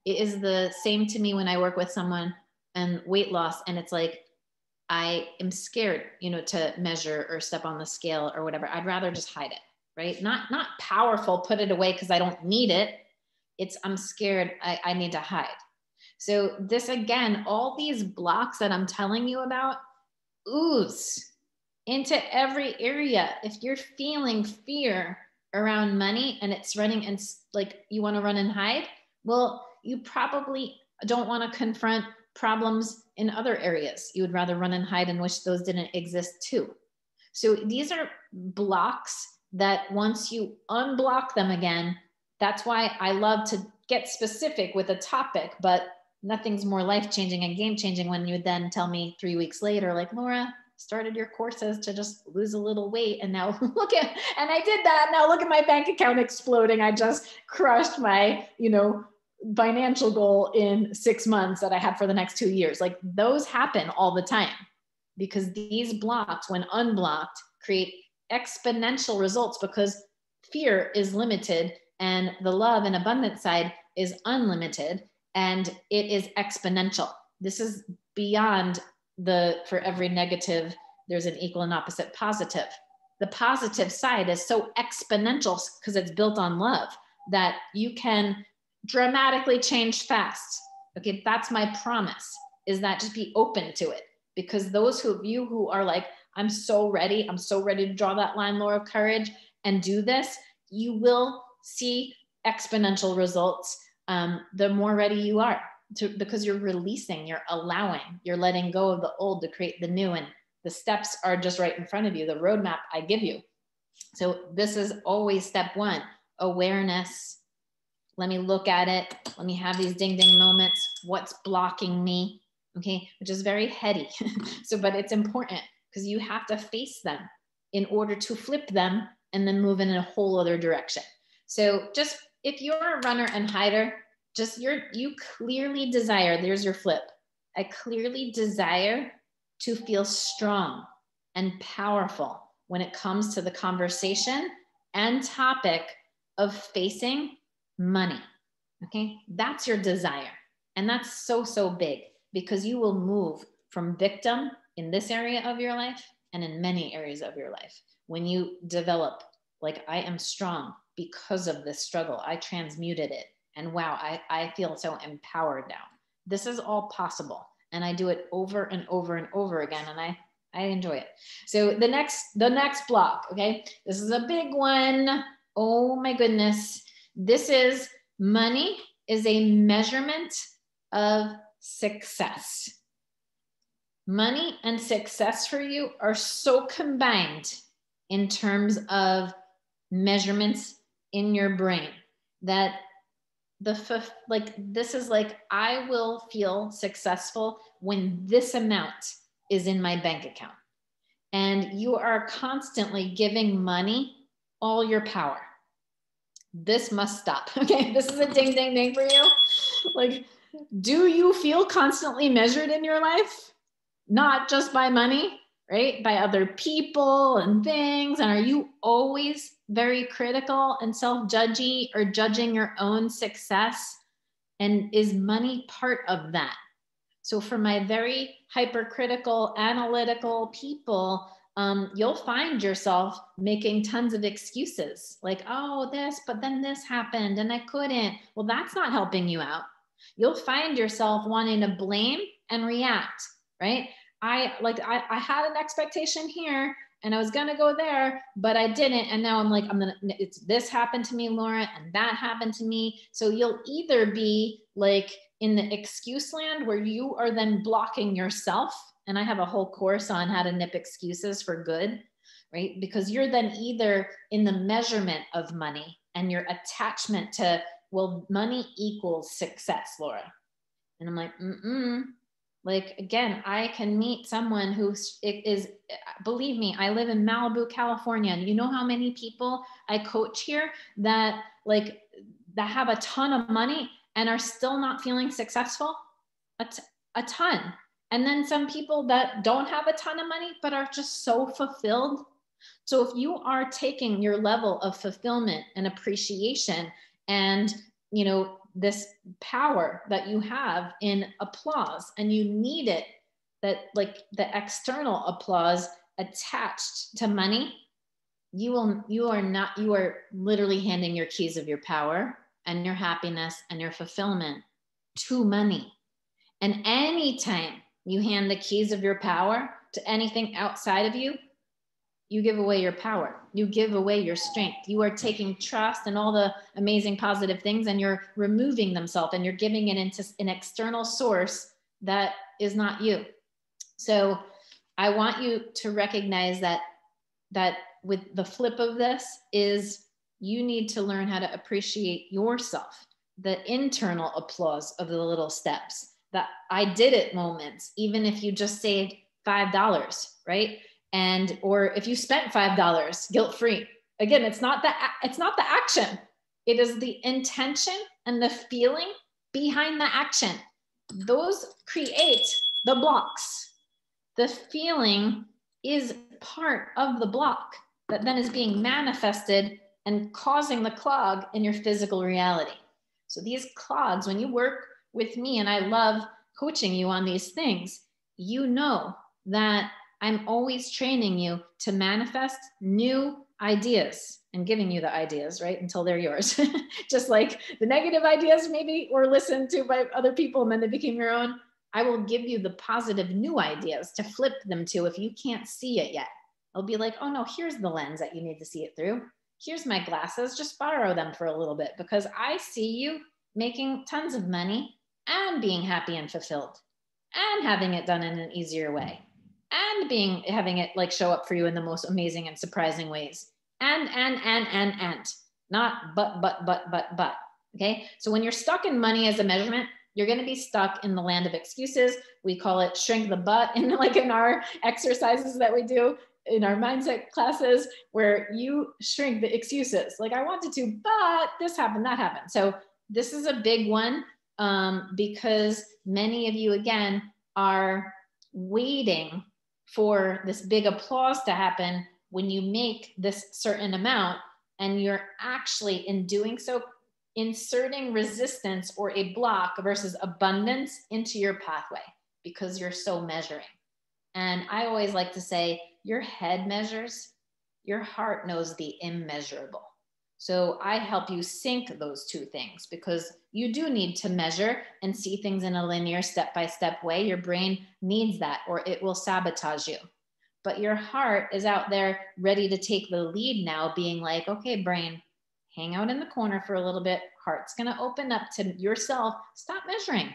is the same to me when I work with someone and weight loss, and it's like, I am scared, to measure or step on the scale or whatever. I'd rather just hide it, right? Not powerful, put it away because I don't need it. I'm scared. I need to hide. So this, again, all these blocks that I'm telling you about, ooze. into every area. If you're feeling fear around money and it's running and like you want to run and hide, well, you probably don't want to confront problems in other areas. You would rather run and hide and wish those didn't exist too. So these are blocks that once you unblock them again, that's why I love to get specific with a topic, but nothing's more life-changing and game-changing when you then tell me 3 weeks later, like, Laura, started your courses to just lose a little weight. And now look at, and I did that. Now look at my bank account exploding. I just crushed my, financial goal in 6 months that I had for the next 2 years. Like those happen all the time because these blocks, when unblocked, create exponential results because fear is limited and the love and abundance side is unlimited and it is exponential. This is beyond for every negative, there's an equal and opposite positive. The positive side is so exponential because it's built on love that you can dramatically change fast. Okay, that's my promise, is that just be open to it. Because those of you who are like, I'm so ready to draw that line, Laura, of courage, and do this, you will see exponential results the more ready you are. Because you're releasing, you're allowing, you're letting go of the old to create the new, and the steps are just right in front of you, the roadmap I give you. So this is always step one, awareness. Let me look at it. Let me have these ding ding moments. What's blocking me? Okay, which is very heady. But it's important because you have to face them in order to flip them and then move in a whole other direction. So just if you're a runner and hider, you clearly desire, there's your flip. I clearly desire to feel strong and powerful when it comes to the conversation and topic of facing money. Okay, that's your desire. And that's so, so big because you will move from victim in this area of your life and in many areas of your life. When you develop, like, I am strong because of this struggle, I transmuted it. And wow, I feel so empowered now. This is all possible. And I do it over and over and over again. And I enjoy it. So the next block, okay? This is a big one. Oh my goodness. This is money is a measurement of success. Money and success for you are so combined in terms of measurements in your brain that this is like, I will feel successful when this amount is in my bank account. And you are constantly giving money all your power. This must stop. Okay, this is a ding, ding, ding for you. Like, do you feel constantly measured in your life? Not just by money, right? By other people and things. And are you always very critical and self-judgy or judging your own success? And is money part of that? So for my very hypercritical, analytical people, you'll find yourself making tons of excuses like, oh, this, but then this happened and I couldn't. Well, that's not helping you out. You'll find yourself wanting to blame and react, right? I had an expectation here and I was going to go there, but I didn't. And now I'm like, this happened to me, Laura, and that happened to me. So you'll either be like in the excuse land where you are then blocking yourself. And I have a whole course on how to nip excuses for good, right? Because you're then either in the measurement of money and your attachment to, well, money equals success, Laura. And I'm like, Like, again, I can meet someone who is, believe me, I live in Malibu, California. And you know how many people I coach here that have a ton of money and are still not feeling successful? A ton. And then some people that don't have a ton of money, but are just so fulfilled. So if you are taking your level of fulfillment and appreciation and, this power that you have in applause, and you need it, that like the external applause attached to money, you are literally handing your keys of your power and your happiness and your fulfillment to money. And anytime you hand the keys of your power to anything outside of you, you give away your power. You give away your strength. You are taking trust and all the amazing positive things, and you're removing themselves, and you're giving it into an external source that is not you. So I want you to recognize that with the flip of this is you need to learn how to appreciate yourself, the internal applause of the little steps, that I did it moments, even if you just saved $5, right? And, or if you spent $5 guilt-free, again, it's not the action. It is the intention and the feeling behind the action. Those create the blocks. The feeling is part of the block that then is being manifested and causing the clog in your physical reality. So these clogs, when you work with me, and I love coaching you on these things, you know that I'm always training you to manifest new ideas and giving you the ideas, right? Until they're yours. Just like the negative ideas maybe were listened to by other people and then they became your own. I will give you the positive new ideas to flip them to if you can't see it yet. I'll be like, oh no, here's the lens that you need to see it through. Here's my glasses, just borrow them for a little bit because I see you making tons of money and being happy and fulfilled and having it done in an easier way and having it like show up for you in the most amazing and surprising ways. And, not but. Okay. So when you're stuck in money as a measurement, you're going to be stuck in the land of excuses. We call it shrink the butt in our exercises that we do in our mindset classes, where you shrink the excuses. Like I wanted to, but this happened, that happened. So this is a big one because many of you, again, are waiting for this big applause to happen when you make this certain amount, and you're actually, in doing so, inserting resistance or a block versus abundance into your pathway because you're so measuring. And I always like to say, your head measures, your heart knows the immeasurable. So I help you sync those two things because you do need to measure and see things in a linear step-by-step way. Your brain needs that or it will sabotage you. But your heart is out there ready to take the lead now, being like, okay, brain, hang out in the corner for a little bit. Heart's going to open up to yourself. Stop measuring.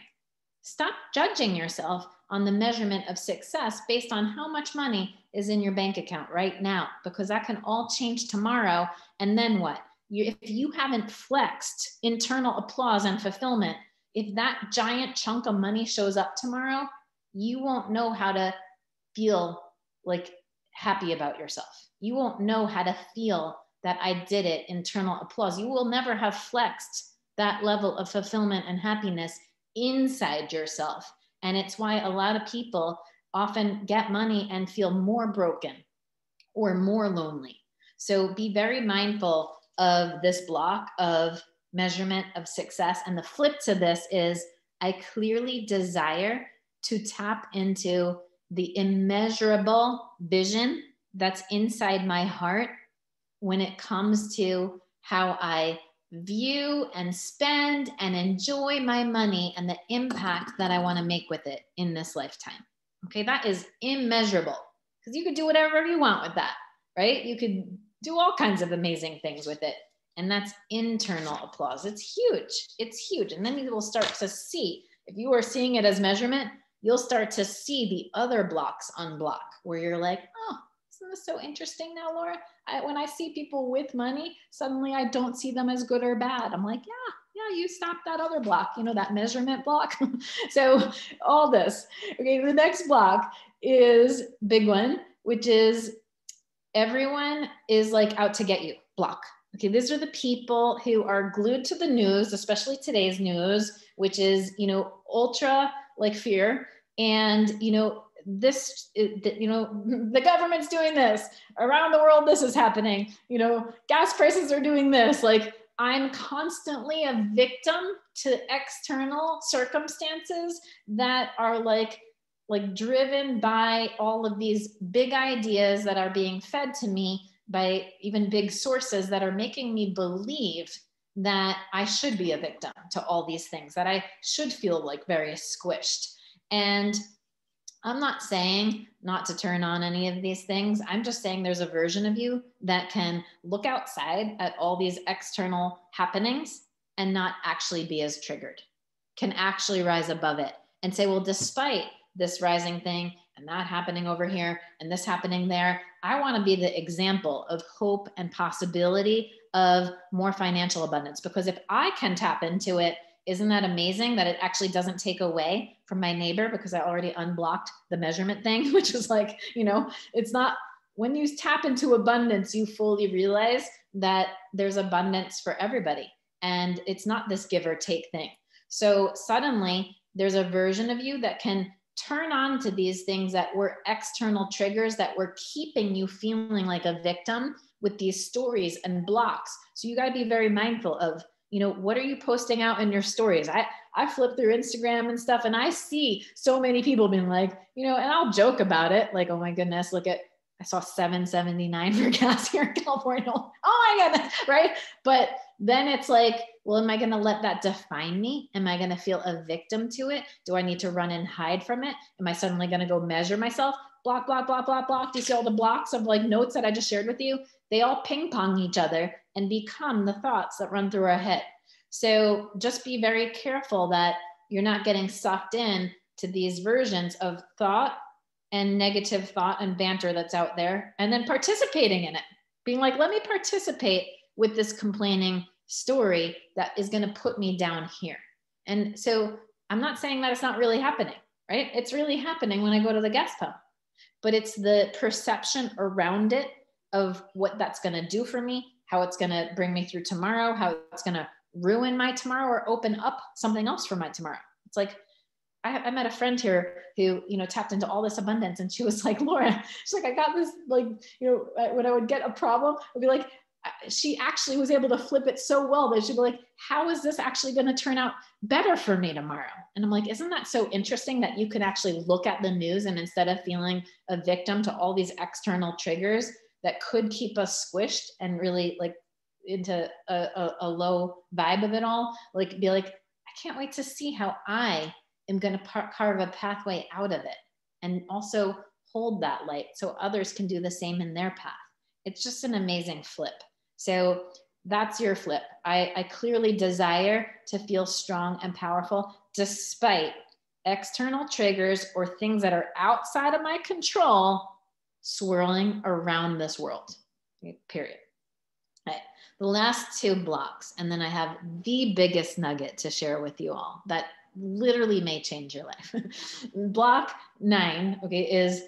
Stop judging yourself on the measurement of success based on how much money is in your bank account right now, because that can all change tomorrow. And then what? If you haven't flexed internal applause and fulfillment, if that giant chunk of money shows up tomorrow, you won't know how to feel like happy about yourself. You won't know how to feel that I did it, internal applause. You will never have flexed that level of fulfillment and happiness inside yourself. And it's why a lot of people often get money and feel more broken or more lonely. So be very mindful of this block of measurement of success. And the flip to this is I clearly desire to tap into the immeasurable vision that's inside my heart when it comes to how I view and spend and enjoy my money and the impact that I want to make with it in this lifetime. Okay, that is immeasurable because you could do whatever you want with that, right? You could do all kinds of amazing things with it. And that's internal applause. It's huge. It's huge. And then you will start to see, if you are seeing it as measurement, you'll start to see the other blocks unblock where you're like, oh, isn't this so interesting now, Laura? When I see people with money, suddenly I don't see them as good or bad. I'm like, yeah, you stopped that other block, that measurement block. So all this. Okay, the next block is big one, which is everyone is like out to get you block. Okay, these are the people who are glued to the news, especially today's news, which is, ultra like fear. And, the government's doing this around the world. This is happening, gas prices are doing this. Like I'm constantly a victim to external circumstances that are like driven by all of these big ideas that are being fed to me by even big sources that are making me believe that I should be a victim to all these things, that I should feel like very squished. And I'm not saying not to turn on any of these things. I'm just saying there's a version of you that can look outside at all these external happenings and not actually be as triggered, can actually rise above it and say, well, despite this rising thing and that happening over here and this happening there, I want to be the example of hope and possibility of more financial abundance. Because if I can tap into it, isn't that amazing that it actually doesn't take away from my neighbor because I already unblocked the measurement thing, which is like, it's not, when you tap into abundance, you fully realize that there's abundance for everybody. And it's not this give or take thing. So suddenly there's a version of you that can turn on to these things that were external triggers that were keeping you feeling like a victim with these stories and blocks. So you got to be very mindful of, what are you posting out in your stories? I flip through Instagram and stuff, and I see so many people being like, and I'll joke about it. Like, oh my goodness, I saw $7.79 for gas here in California. Oh my goodness, right? But then it's like, well, am I going to let that define me? Am I going to feel a victim to it? Do I need to run and hide from it? Am I suddenly going to go measure myself? Block, block, block, block, block. Do you see all the blocks of like notes that I just shared with you? They all ping pong each other and become the thoughts that run through our head. So just be very careful that you're not getting sucked in to these versions of thought and negative thought and banter that's out there, and then participating in it, being like, let me participate with this complaining story that is going to put me down here. And so I'm not saying that it's not really happening, right? It's really happening when I go to the gas pump, but it's the perception around it of what that's going to do for me, how it's going to bring me through tomorrow, how it's going to ruin my tomorrow or open up something else for my tomorrow. It's like, I met a friend here who, tapped into all this abundance, and she was like, Laura, she's like, I got this, like, when I would get a problem, I'd be like, she actually was able to flip it so well that she'd be like, how is this actually going to turn out better for me tomorrow? And I'm like, isn't that so interesting that you can actually look at the news, and instead of feeling a victim to all these external triggers that could keep us squished and really like into a low vibe of it all, like be like, I can't wait to see how I am going to carve a pathway out of it, and also hold that light so others can do the same in their path. It's just an amazing flip. So that's your flip. I clearly desire to feel strong and powerful despite external triggers or things that are outside of my control swirling around this world. Okay, period. Okay. The last two blocks, and then I have the biggest nugget to share with you all that literally may change your life. Block 9, okay, is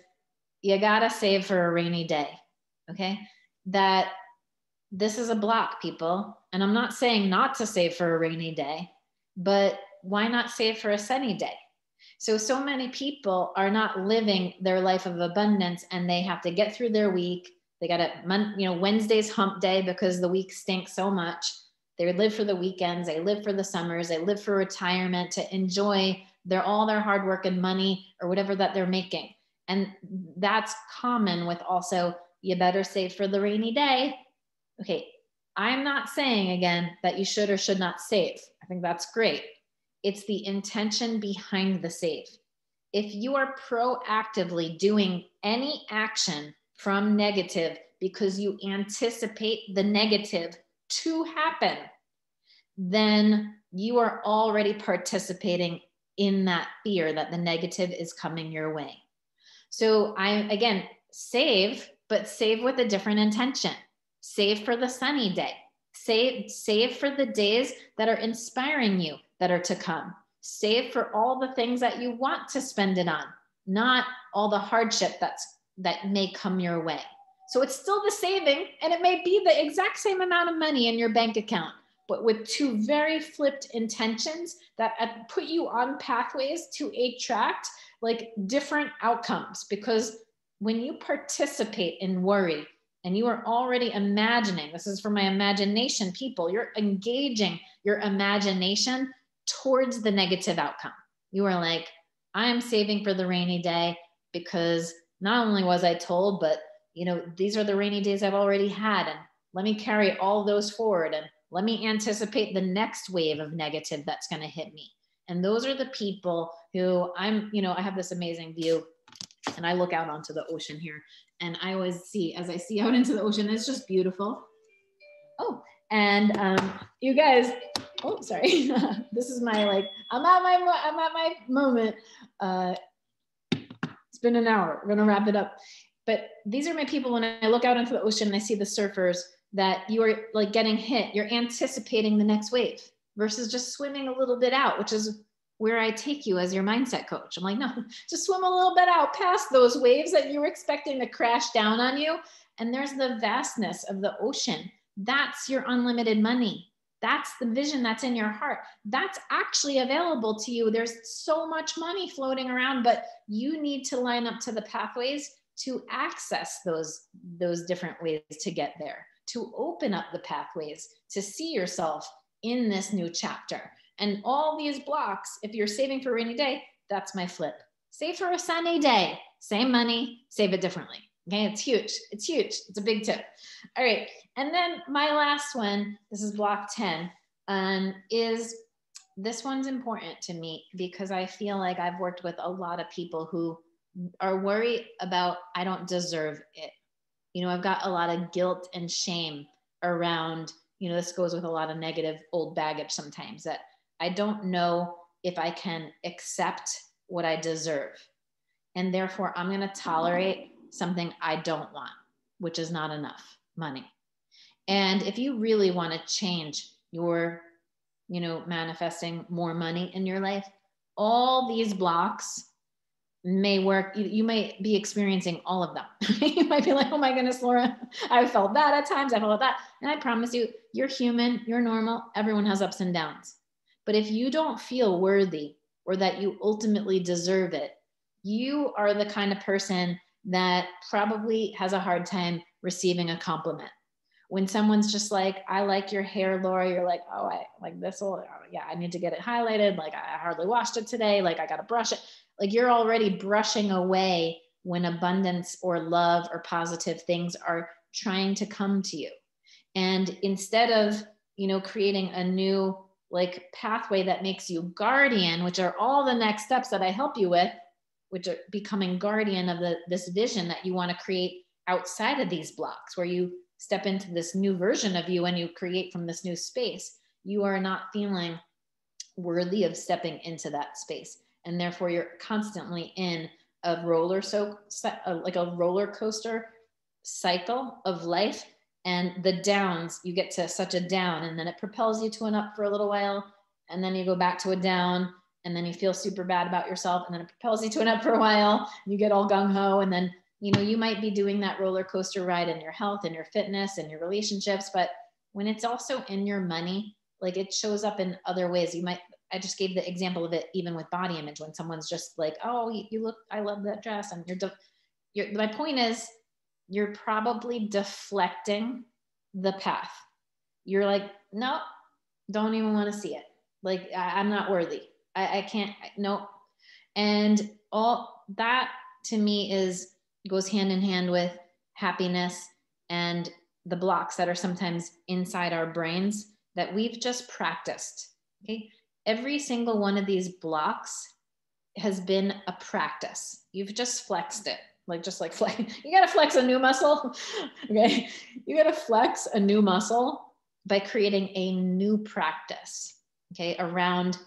you gotta save for a rainy day. Okay, that this is a block, people. And I'm not saying not to save for a rainy day, but why not save for a sunny day? So many people are not living their life of abundance, and they have to get through their week. They got Wednesday's hump day because the week stinks so much. They live for the weekends. They live for the summers. They live for retirement to enjoy all their hard work and money or whatever that they're making. And that's common with also, you better save for the rainy day. Okay, I'm not saying again that you should or should not save. I think that's great. It's the intention behind the save. If you are proactively doing any action from negative because you anticipate the negative to happen, then you are already participating in that fear that the negative is coming your way. So again, save, but save with a different intention. Save for the sunny day. Save for the days that are inspiring you, that are to come. Save for all the things that you want to spend it on, not all the hardship that may come your way. So it's still the saving, and it may be the exact same amount of money in your bank account, but with two very flipped intentions that put you on pathways to attract like different outcomes. Because when you participate in worry and you are already imagining, this is for my imagination people, you're engaging your imagination towards the negative outcome. You are like, I'm saving for the rainy day because not only was I told, but these are the rainy days I've already had, and let me carry all those forward, and let me anticipate the next wave of negative that's going to hit me. And those are the people who I have this amazing view And I look out onto the ocean here, and I always see, as I see out into the ocean, it's just beautiful. Oh, and you guys, oh, sorry. This is my, like, I'm at my moment. It's been an hour. We're gonna wrap it up. But these are my people. When I look out into the ocean and I see the surfers, that you are like getting hit, you're anticipating the next wave versus just swimming a little bit out, which is where I take you as your mindset coach. I'm like, no, just swim a little bit out past those waves that you were expecting to crash down on you. And there's the vastness of the ocean. That's your unlimited money. That's the vision that's in your heart. That's actually available to you. There's so much money floating around, but you need to line up to the pathways to access those different ways to get there, to open up the pathways, to see yourself in this new chapter. And all these blocks, if you're saving for a rainy day, that's my flip. Save for a sunny day, same money, save it differently. Okay, it's huge. It's huge. It's a big tip. All right. And then my last one, this is block 10, is this one's important to me because I feel like I've worked with a lot of people who are worried about, I don't deserve it. You know, I've got a lot of guilt and shame around, you know, this goes with a lot of negative old baggage sometimes, that I don't know if I can accept what I deserve. And therefore I'm going to tolerate something I don't want, which is not enough money. And if you really want to change your, you know, manifesting more money in your life, all these blocks may work. You may be experiencing all of them. You might be like, oh my goodness, Laura, I felt that at times. I felt that. And I promise you, you're human, you're normal. Everyone has ups and downs. But if you don't feel worthy or that you ultimately deserve it, you are the kind of person that probably has a hard time receiving a compliment. When someone's just like, I like your hair, Laura, you're like, oh, I like this. Yeah, I need to get it highlighted. Like, I hardly washed it today. Like, I got to brush it. Like, you're already brushing away when abundance or love or positive things are trying to come to you. And instead of, you know, creating a new like pathway that makes you guardian, which are all the next steps that I help you with, which are becoming guardian of this vision that you want to create outside of these blocks, where you step into this new version of you and you create from this new space, you are not feeling worthy of stepping into that space. And therefore you're constantly in a like a roller coaster cycle of life. And the downs, you get to such a down, and then it propels you to an up for a little while. And then you go back to a down, and then you feel super bad about yourself. And then it propels you to an up for a while. You get all gung ho. And then, you know, you might be doing that roller coaster ride in your health and your fitness and your relationships. But when it's also in your money, like, it shows up in other ways. I just gave the example of it even with body image, when someone's just like, oh, you look, I love that dress. And my point is, you're probably deflecting the path. You're like, no, don't even want to see it. Like, I'm not worthy. I can't, no. And all that to me goes hand in hand with happiness and the blocks that are sometimes inside our brains that we've just practiced. Okay. Every single one of these blocks has been a practice. You've just flexed it. Just like flex, you got to flex a new muscle. Okay. You got to flex a new muscle by creating a new practice. Okay. Around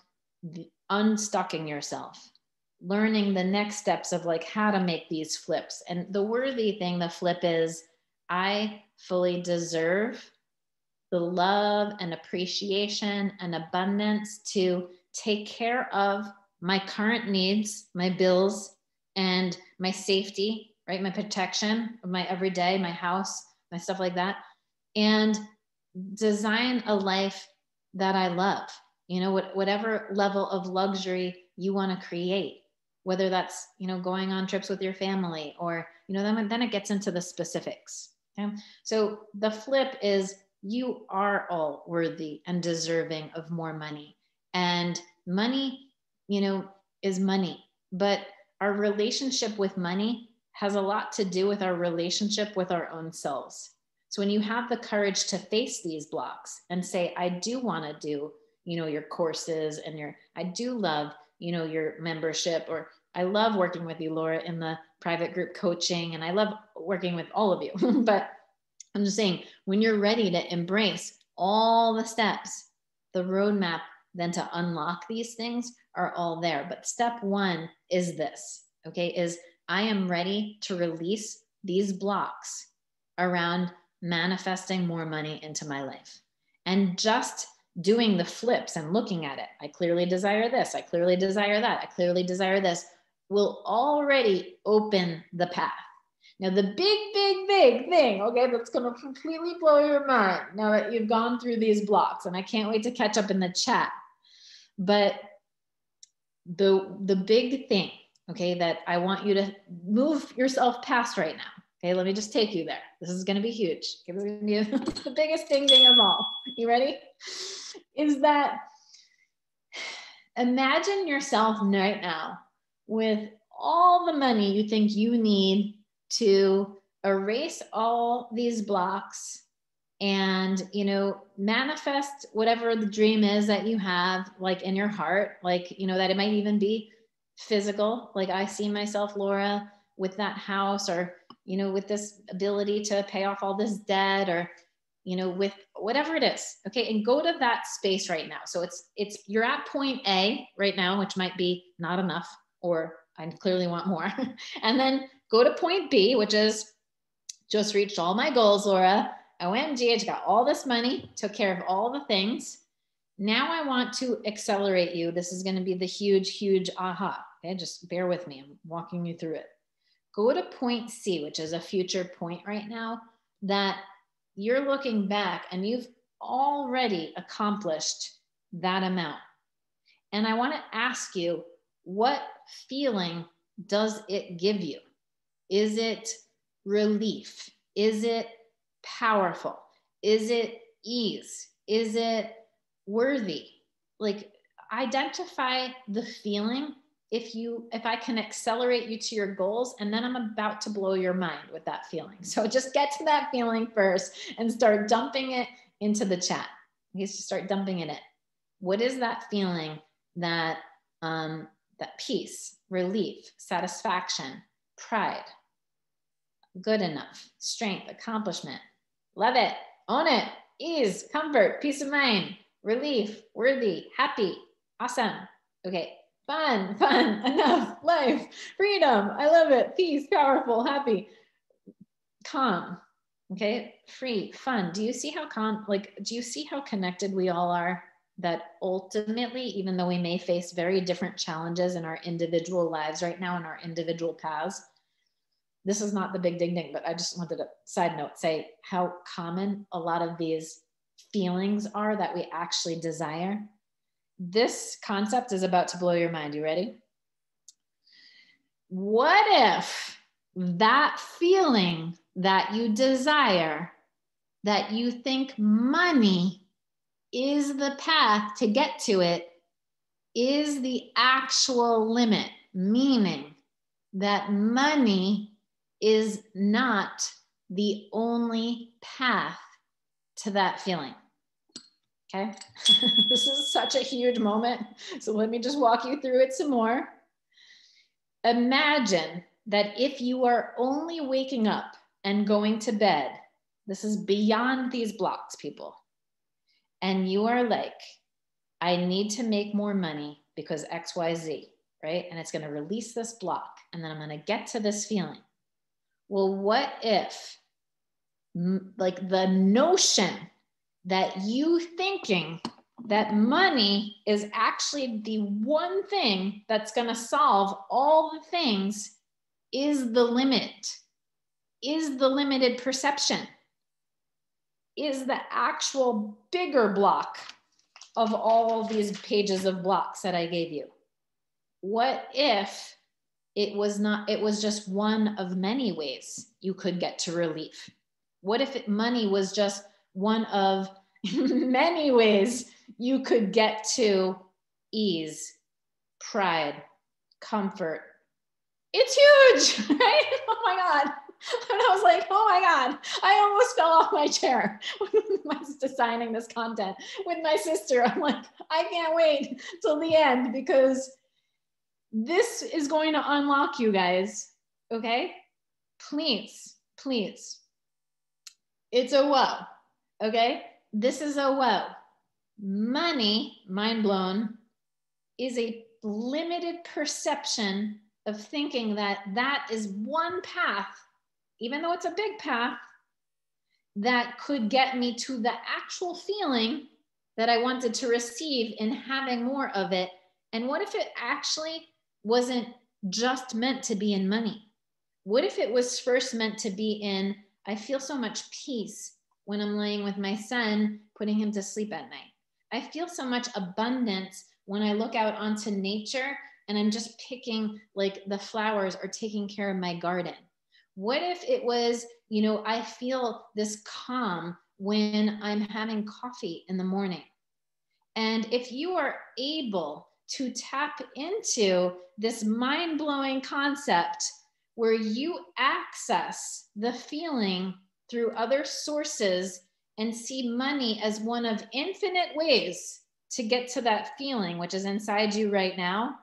unstucking yourself, learning the next steps of like how to make these flips. And the worthy thing, the flip is, I fully deserve the love and appreciation and abundance to take care of my current needs, my bills, and my safety, right? My protection of my everyday, my house, my stuff like that, and design a life that I love. You know, whatever level of luxury you want to create, whether that's, you know, going on trips with your family, or, you know, then it gets into the specifics. Okay. So the flip is, you are all worthy and deserving of more money. And money, you know, is money, but our relationship with money has a lot to do with our relationship with our own selves. So when you have the courage to face these blocks and say, I do want to do, you know, your courses and I do love your membership, or I love working with you, Laura, in the private group coaching, and I love working with all of you. But I'm just saying, when you're ready to embrace all the steps, the roadmap then to unlock these things are all there. But step one is this, okay, is I am ready to release these blocks around manifesting more money into my life. And just doing the flips and looking at it, I clearly desire this, I clearly desire that, I clearly desire this, will already open the path. Now, the big thing, okay, that's going to completely blow your mind now that you've gone through these blocks, and I can't wait to catch up in the chat. But the big thing, okay, that I want you to move yourself past right now. Okay, let me just take you there. This is going to be huge. Okay, this is going to be the biggest ding of all. You ready? Is that imagine yourself right now with all the money you think you need to erase all these blocks and, manifest whatever the dream is that you have, like in your heart, like, that it might even be physical. Like I see myself, Laura, with that house, or, with this ability to pay off all this debt, or, with whatever it is. Okay. And go to that space right now. So you're at point A right now, which might be not enough, or I clearly want more. And then go to point B, which is just reached all my goals, Laura. OMG, I just got all this money, took care of all the things. Now I want to accelerate you. This is going to be the huge aha. Okay, just bear with me. I'm walking you through it. Go to point C, which is a future point right now that you're looking back and you've already accomplished that amount. And I want to ask you, what feeling does it give you? Is it relief? Is it powerful? Is it ease? Is it worthy? Like, identify the feeling. If I can accelerate you to your goals, and then I'm about to blow your mind with that feeling. So just get to that feeling first and start dumping it into the chat. You just start dumping it in. What is that feeling that peace, relief, satisfaction, pride, good enough, strength, accomplishment, love it, own it, ease, comfort, peace of mind, relief, worthy, happy, awesome, okay, fun, enough, life, freedom, I love it, peace, powerful, happy, calm, okay, free, fun. Do you see how do you see how connected we all are? That ultimately, even though we may face very different challenges in our individual lives right now, in our individual paths, this is not the big ding, but I just wanted to side note, say how common a lot of these feelings are that we actually desire. This concept is about to blow your mind. You ready? What if that feeling that you desire, that you think money is the path to get to it, is the actual limit, meaning that money is not the only path to that feeling. Okay. This is such a huge moment. So let me just walk you through it some more. Imagine that if you are only waking up and going to bed, this is beyond these blocks, people. And you are like, I need to make more money because XYZ, right? And it's going to release this block, and then I'm going to get to this feeling. Well, what if like the notion that you thinking that money is actually the one thing that's going to solve all the things is the limit, is the limited perception, is the actual bigger block of all these pages of blocks that I gave you? What if it was not, it was just one of many ways you could get to relief? What if money was just one of many ways you could get to ease, pride, comfort? It's huge, right? Oh my God. And I was like, oh my God, I almost fell off my chair when I was designing this content with my sister. I'm like, I can't wait till the end, because this is going to unlock you guys. Okay. Please, please. It's a whoa. Okay. This is a whoa. Money, mind blown, is a limited perception of thinking that that is one path, even though it's a big path, that could get me to the actual feeling that I wanted to receive in having more of it. And what if it actually wasn't just meant to be in money? What if it was first meant to be in, I feel so much peace when I'm laying with my son, putting him to sleep at night. I feel so much abundance when I look out onto nature and I'm just picking like the flowers or taking care of my garden. What if it was, you know, I feel this calm when I'm having coffee in the morning? And if you are able to tap into this mind-blowing concept where you access the feeling through other sources and see money as one of infinite ways to get to that feeling, which is inside you right now,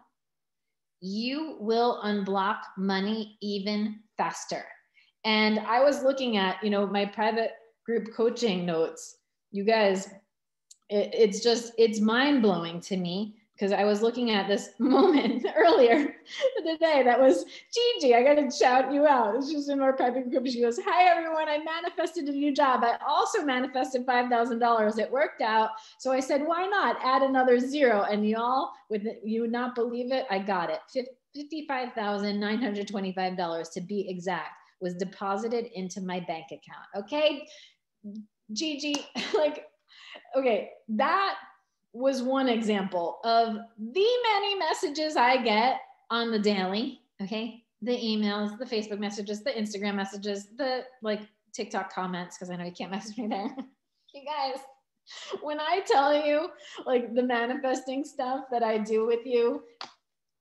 you will unblock money even faster. And I was looking at, you know, my private group coaching notes. You guys, it's mind-blowing to me, because I was looking at this moment earlier today that was Gigi. I got to shout you out. She's in our private group. She goes, "Hi, everyone. I manifested a new job. I also manifested $5,000. It worked out. So I said, why not add another zero?" And y'all, you would not believe it, I got it. $55,925 to be exact was deposited into my bank account. Okay, Gigi, like, okay, that was one example of the many messages I get on the daily. Okay, the emails, the Facebook messages, the Instagram messages, the like TikTok comments, because I know you can't message me there. You guys, when I tell you like the manifesting stuff that I do with you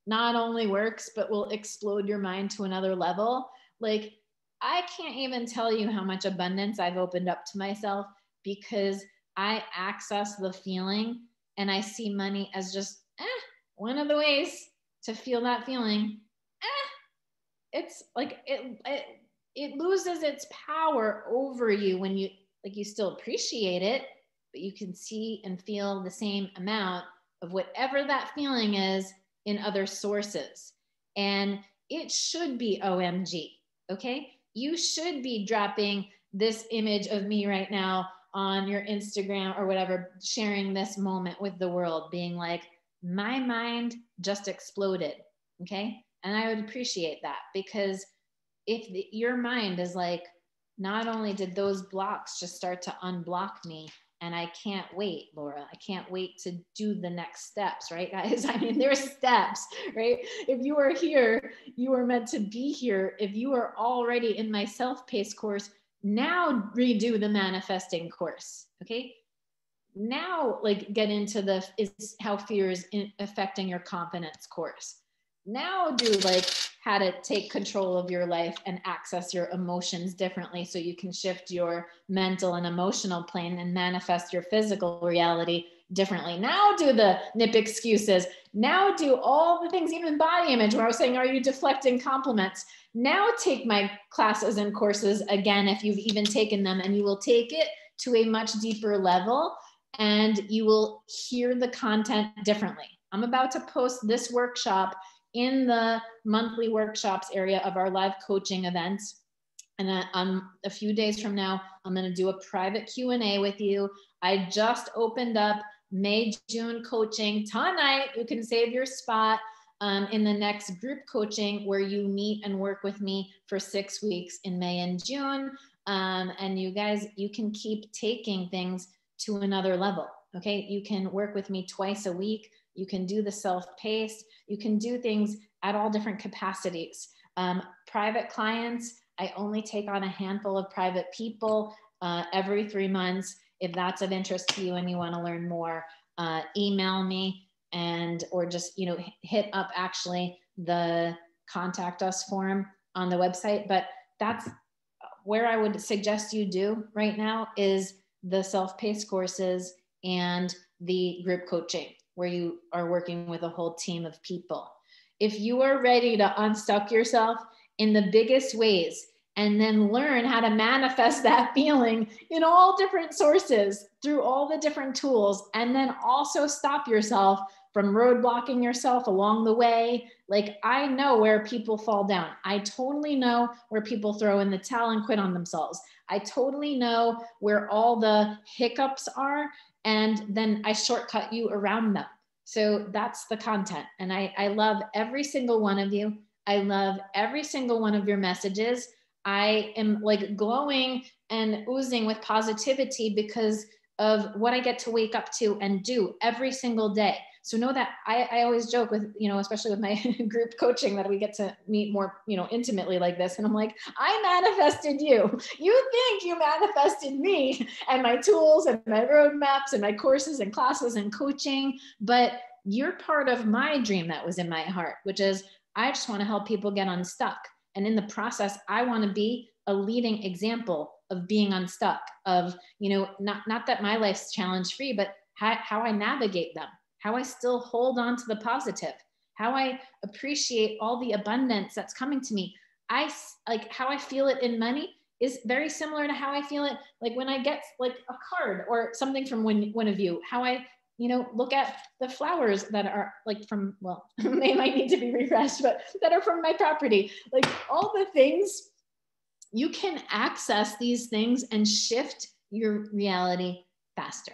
not only works, but will explode your mind to another level. Like, I can't even tell you how much abundance I've opened up to myself because I access the feeling and I see money as just one of the ways to feel that feeling. It's like it loses its power over you when you still appreciate it, but you can see and feel the same amount of whatever that feeling is in other sources. And it should be OMG, okay? You should be dropping this image of me right now on your Instagram or whatever, sharing this moment with the world, being like, my mind just exploded, okay? And I would appreciate that, because if your mind is like, not only did those blocks just start to unblock me, and I can't wait, Laura, I can't wait to do the next steps, right, guys? I mean, there's steps, right? If you are here, you are meant to be here. If you are already in my self-paced course, now redo the manifesting course, okay? Now, like, get into the is how fear is affecting your confidence course. Now do like how to take control of your life and access your emotions differently so you can shift your mental and emotional plane and manifest your physical reality differently. Now do the nip excuses. Now do all the things, even body image, where I was saying, are you deflecting compliments? Now take my classes and courses again, if you've even taken them, and you will take it to a much deeper level and you will hear the content differently. I'm about to post this workshop in the monthly workshops area of our live coaching events. And a few days from now, I'm going to do a private Q&A with you. I just opened up May, June coaching tonight. You can save your spot in the next group coaching where you meet and work with me for 6 weeks in May and June. And you guys, you can keep taking things to another level. Okay. You can work with me twice a week. You can do the self-paced. You can do things at all different capacities. Private clients, I only take on a handful of private people every 3 months. If that's of interest to you and you want to learn more, email me or just, hit up actually the contact us form on the website. But that's where I would suggest you do right now is the self-paced courses and the group coaching, where you are working with a whole team of people. if you are ready to unstuck yourself in the biggest ways, and then learn how to manifest that feeling in all different sources through all the different tools, and then also stop yourself from roadblocking yourself along the way. Like, I know where people fall down. I totally know where people throw in the towel and quit on themselves. I totally know where all the hiccups are, and then I shortcut you around them. So that's the content. And I love every single one of you. I love every single one of your messages. I am like glowing and oozing with positivity because of what I get to wake up to and do every single day. So know that I always joke with, especially with my group coaching, that we get to meet more, intimately like this. And I'm like, I manifested you. You think you manifested me and my tools and my roadmaps and my courses and classes and coaching, but you're part of my dream that was in my heart, which is I just want to help people get unstuck. And in the process, I want to be a leading example of being unstuck, of, not that my life's challenge free, but how I navigate them, how I still hold on to the positive, how I appreciate all the abundance that's coming to me. How I feel it in money is very similar to how I feel it like when I get like a card or something from one of you, how I look at the flowers that are like from, well, they might need to be refreshed, but that are from my property. Like all the things, you can access these things and shift your reality faster.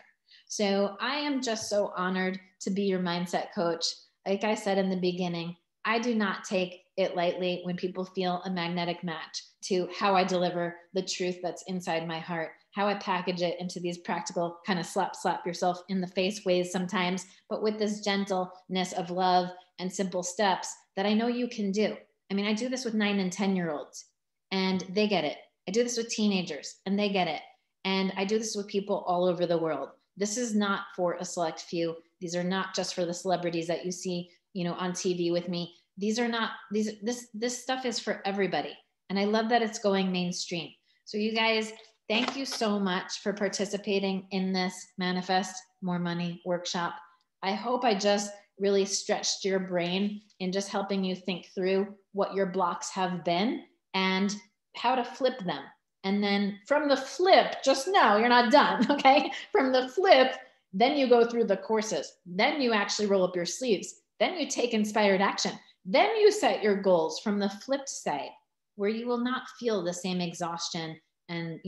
So I am just so honored to be your mindset coach. Like I said in the beginning, I do not take it lightly when people feel a magnetic match to how I deliver the truth that's inside my heart, how I package it into these practical kind of slap yourself in the face ways sometimes, but with this gentleness of love and simple steps that I know you can do. I mean, I do this with 9 and 10-year-olds and they get it. I do this with teenagers and they get it. And I do this with people all over the world. This is not for a select few. These are not just for the celebrities that you see, on TV with me. This stuff is for everybody. And I love that it's going mainstream. So you guys, thank you so much for participating in this Manifest More Money workshop. I hope I just really stretched your brain in just helping you think through what your blocks have been and how to flip them. And then from the flip, just know you're not done, okay? From the flip, then you go through the courses. Then you actually roll up your sleeves. Then you take inspired action. Then you set your goals from the flip side, where you will not feel the same exhaustion and,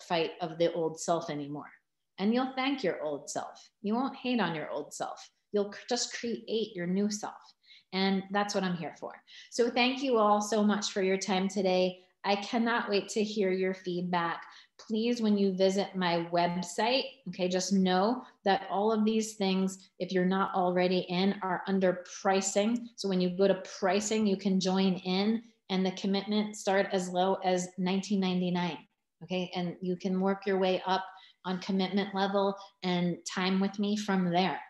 fight of the old self anymore. And you'll thank your old self. You won't hate on your old self. You'll just create your new self. And that's what I'm here for. So thank you all so much for your time today. I cannot wait to hear your feedback. Please, when you visit my website, okay, just know that all of these things, if you're not already in, are under pricing. So when you go to pricing, you can join in and the commitment start as low as $19.99. Okay, and you can work your way up on commitment level and time with me from there.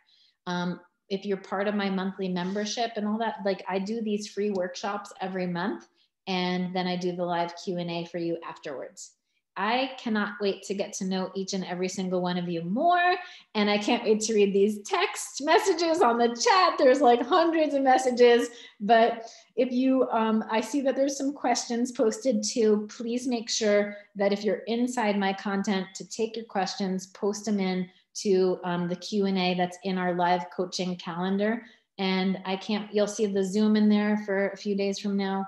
If you're part of my monthly membership and all that, like I do these free workshops every month, and then I do the live Q&A for you afterwards. I cannot wait to get to know each and every single one of you more. And I can't wait to read these text messages on the chat. There's like hundreds of messages, but if you, I see that there's some questions posted too. Please make sure that if you're inside my content to take your questions, post them in to the Q&A that's in our live coaching calendar. And you'll see the Zoom in there for a few days from now.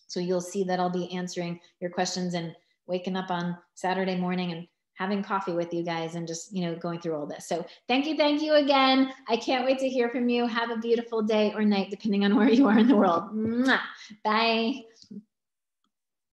So you'll see that I'll be answering your questions and waking up on Saturday morning and having coffee with you guys and just, going through all this. So thank you again. I can't wait to hear from you. Have a beautiful day or night, depending on where you are in the world. Mwah. Bye.